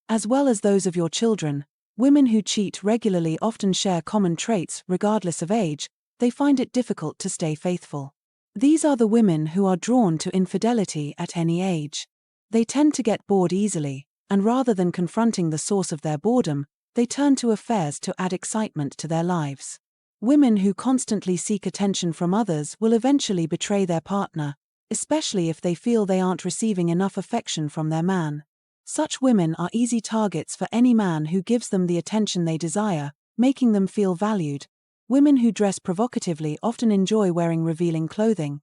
As well as those of your children, women who cheat regularly often share common traits regardless of age. They find it difficult to stay faithful. These are the women who are drawn to infidelity at any age. They tend to get bored easily, and rather than confronting the source of their boredom, they turn to affairs to add excitement to their lives. Women who constantly seek attention from others will eventually betray their partner, especially if they feel they aren't receiving enough affection from their man. Such women are easy targets for any man who gives them the attention they desire, making them feel valued. Women who dress provocatively often enjoy wearing revealing clothing,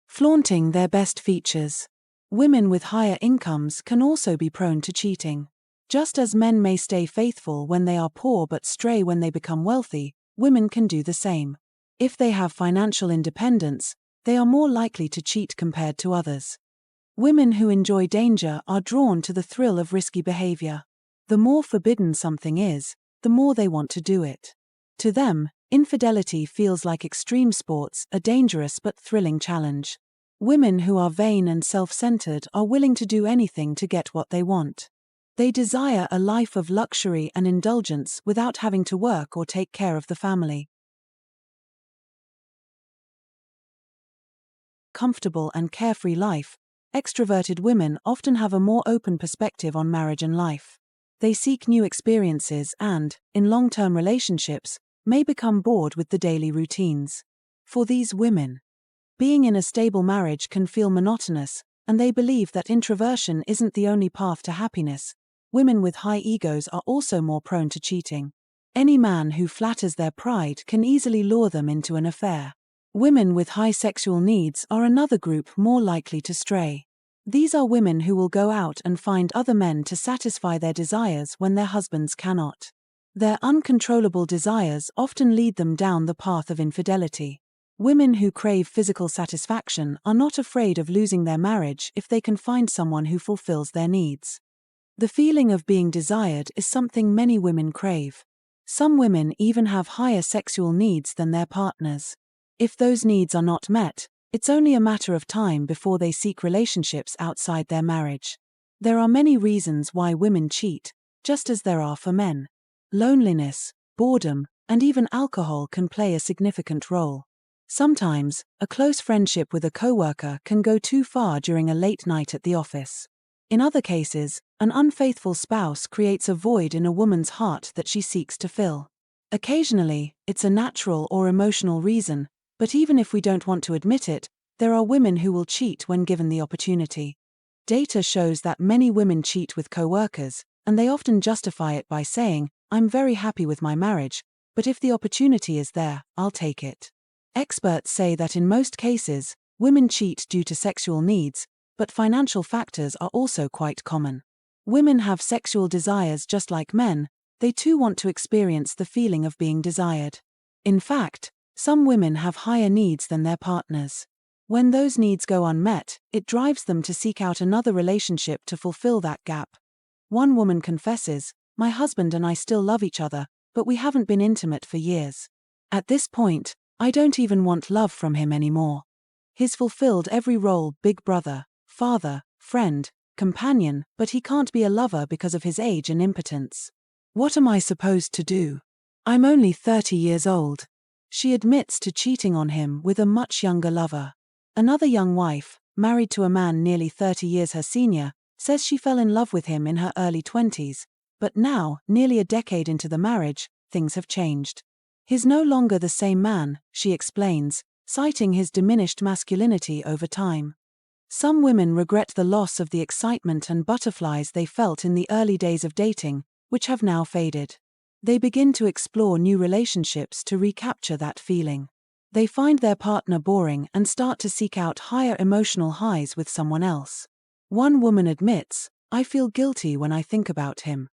flaunting their best features. Women with higher incomes can also be prone to cheating. Just as men may stay faithful when they are poor but stray when they become wealthy, women can do the same. If they have financial independence, they are more likely to cheat compared to others. Women who enjoy danger are drawn to the thrill of risky behavior. The more forbidden something is, the more they want to do it. To them, infidelity feels like extreme sports, a dangerous but thrilling challenge. Women who are vain and self-centered are willing to do anything to get what they want. They desire a life of luxury and indulgence without having to work or take care of the family. Comfortable and carefree life. Extroverted women often have a more open perspective on marriage and life. They seek new experiences and, in long-term relationships, may become bored with the daily routines. For these women, being in a stable marriage can feel monotonous, and they believe that introversion isn't the only path to happiness. Women with high egos are also more prone to cheating. Any man who flatters their pride can easily lure them into an affair. Women with high sexual needs are another group more likely to stray. These are women who will go out and find other men to satisfy their desires when their husbands cannot. Their uncontrollable desires often lead them down the path of infidelity. Women who crave physical satisfaction are not afraid of losing their marriage if they can find someone who fulfills their needs. The feeling of being desired is something many women crave. Some women even have higher sexual needs than their partners. If those needs are not met, it's only a matter of time before they seek relationships outside their marriage. There are many reasons why women cheat, just as there are for men. Loneliness, boredom, and even alcohol can play a significant role. Sometimes, a close friendship with a coworker can go too far during a late night at the office. In other cases, an unfaithful spouse creates a void in a woman's heart that she seeks to fill. Occasionally, it's a natural or emotional reason, but even if we don't want to admit it, there are women who will cheat when given the opportunity. Data shows that many women cheat with coworkers, and they often justify it by saying, "I'm very happy with my marriage, but if the opportunity is there, I'll take it." Experts say that in most cases, women cheat due to sexual needs, but financial factors are also quite common. Women have sexual desires just like men. They too want to experience the feeling of being desired. In fact, some women have higher needs than their partners. When those needs go unmet, it drives them to seek out another relationship to fulfill that gap. One woman confesses, "My husband and I still love each other, but we haven't been intimate for years. At this point, I don't even want love from him anymore. He's fulfilled every role: big brother, father, friend, companion, but he can't be a lover because of his age and impotence. What am I supposed to do? I'm only 30 years old." She admits to cheating on him with a much younger lover. Another young wife, married to a man nearly 30 years her senior, says she fell in love with him in her early 20s, but now, nearly a decade into the marriage, things have changed. He's no longer the same man, she explains, citing his diminished masculinity over time. Some women regret the loss of the excitement and butterflies they felt in the early days of dating, which have now faded. They begin to explore new relationships to recapture that feeling. They find their partner boring and start to seek out higher emotional highs with someone else. One woman admits, "I feel guilty when I think about him."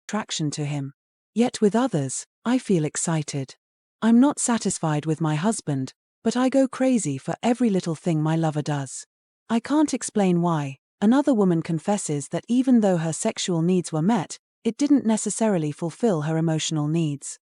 Attraction to him. Yet with others, "I feel excited. I'm not satisfied with my husband, but I go crazy for every little thing my lover does. I can't explain why." Another woman confesses that even though her sexual needs were met, it didn't necessarily fulfill her emotional needs.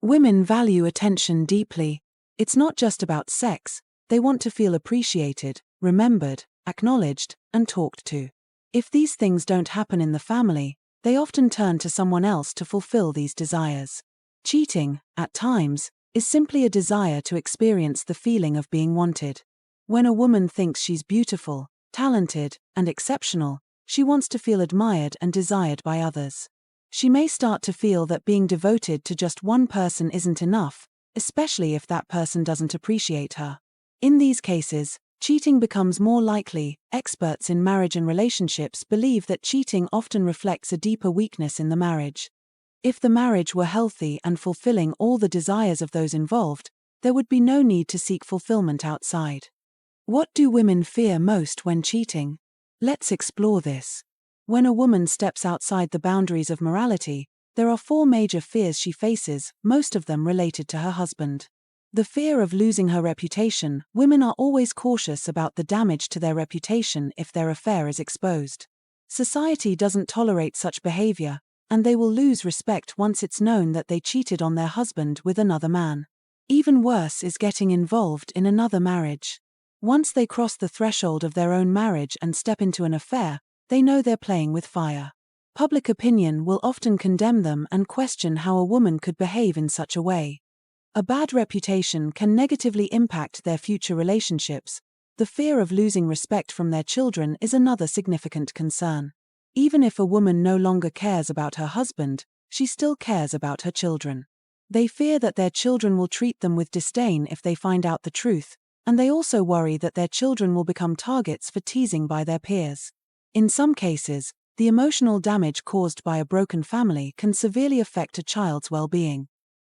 Women value attention deeply. It's not just about sex, they want to feel appreciated, remembered, acknowledged, and talked to. If these things don't happen in the family, they often turn to someone else to fulfill these desires. Cheating, at times, is simply a desire to experience the feeling of being wanted. When a woman thinks she's beautiful, talented, and exceptional, she wants to feel admired and desired by others. She may start to feel that being devoted to just one person isn't enough, especially if that person doesn't appreciate her. In these cases, cheating becomes more likely. Experts in marriage and relationships believe that cheating often reflects a deeper weakness in the marriage. If the marriage were healthy and fulfilling all the desires of those involved, there would be no need to seek fulfillment outside. What do women fear most when cheating? Let's explore this. When a woman steps outside the boundaries of morality, there are 4 major fears she faces, most of them related to her husband. The fear of losing her reputation. Women are always cautious about the damage to their reputation if their affair is exposed. Society doesn't tolerate such behavior, and they will lose respect once it's known that they cheated on their husband with another man. Even worse is getting involved in another marriage. Once they cross the threshold of their own marriage and step into an affair, they know they're playing with fire. Public opinion will often condemn them and question how a woman could behave in such a way. A bad reputation can negatively impact their future relationships. The fear of losing respect from their children is another significant concern. Even if a woman no longer cares about her husband, she still cares about her children. They fear that their children will treat them with disdain if they find out the truth, and they also worry that their children will become targets for teasing by their peers. In some cases, the emotional damage caused by a broken family can severely affect a child's well-being.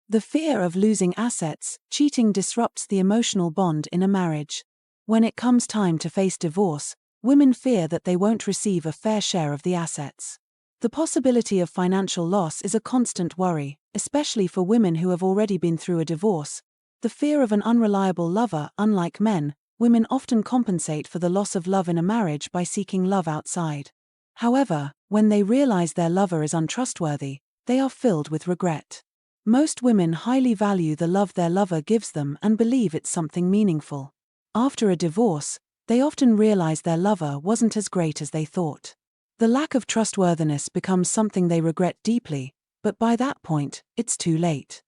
The fear of losing assets. Cheating disrupts the emotional bond in a marriage. When it comes time to face divorce, women fear that they won't receive a fair share of the assets. The possibility of financial loss is a constant worry, especially for women who have already been through a divorce. The fear of an unreliable lover. Unlike men, women often compensate for the loss of love in a marriage by seeking love outside. However, when they realize their lover is untrustworthy, they are filled with regret. Most women highly value the love their lover gives them and believe it's something meaningful. After a divorce, they often realize their lover wasn't as great as they thought. The lack of trustworthiness becomes something they regret deeply, but by that point, it's too late.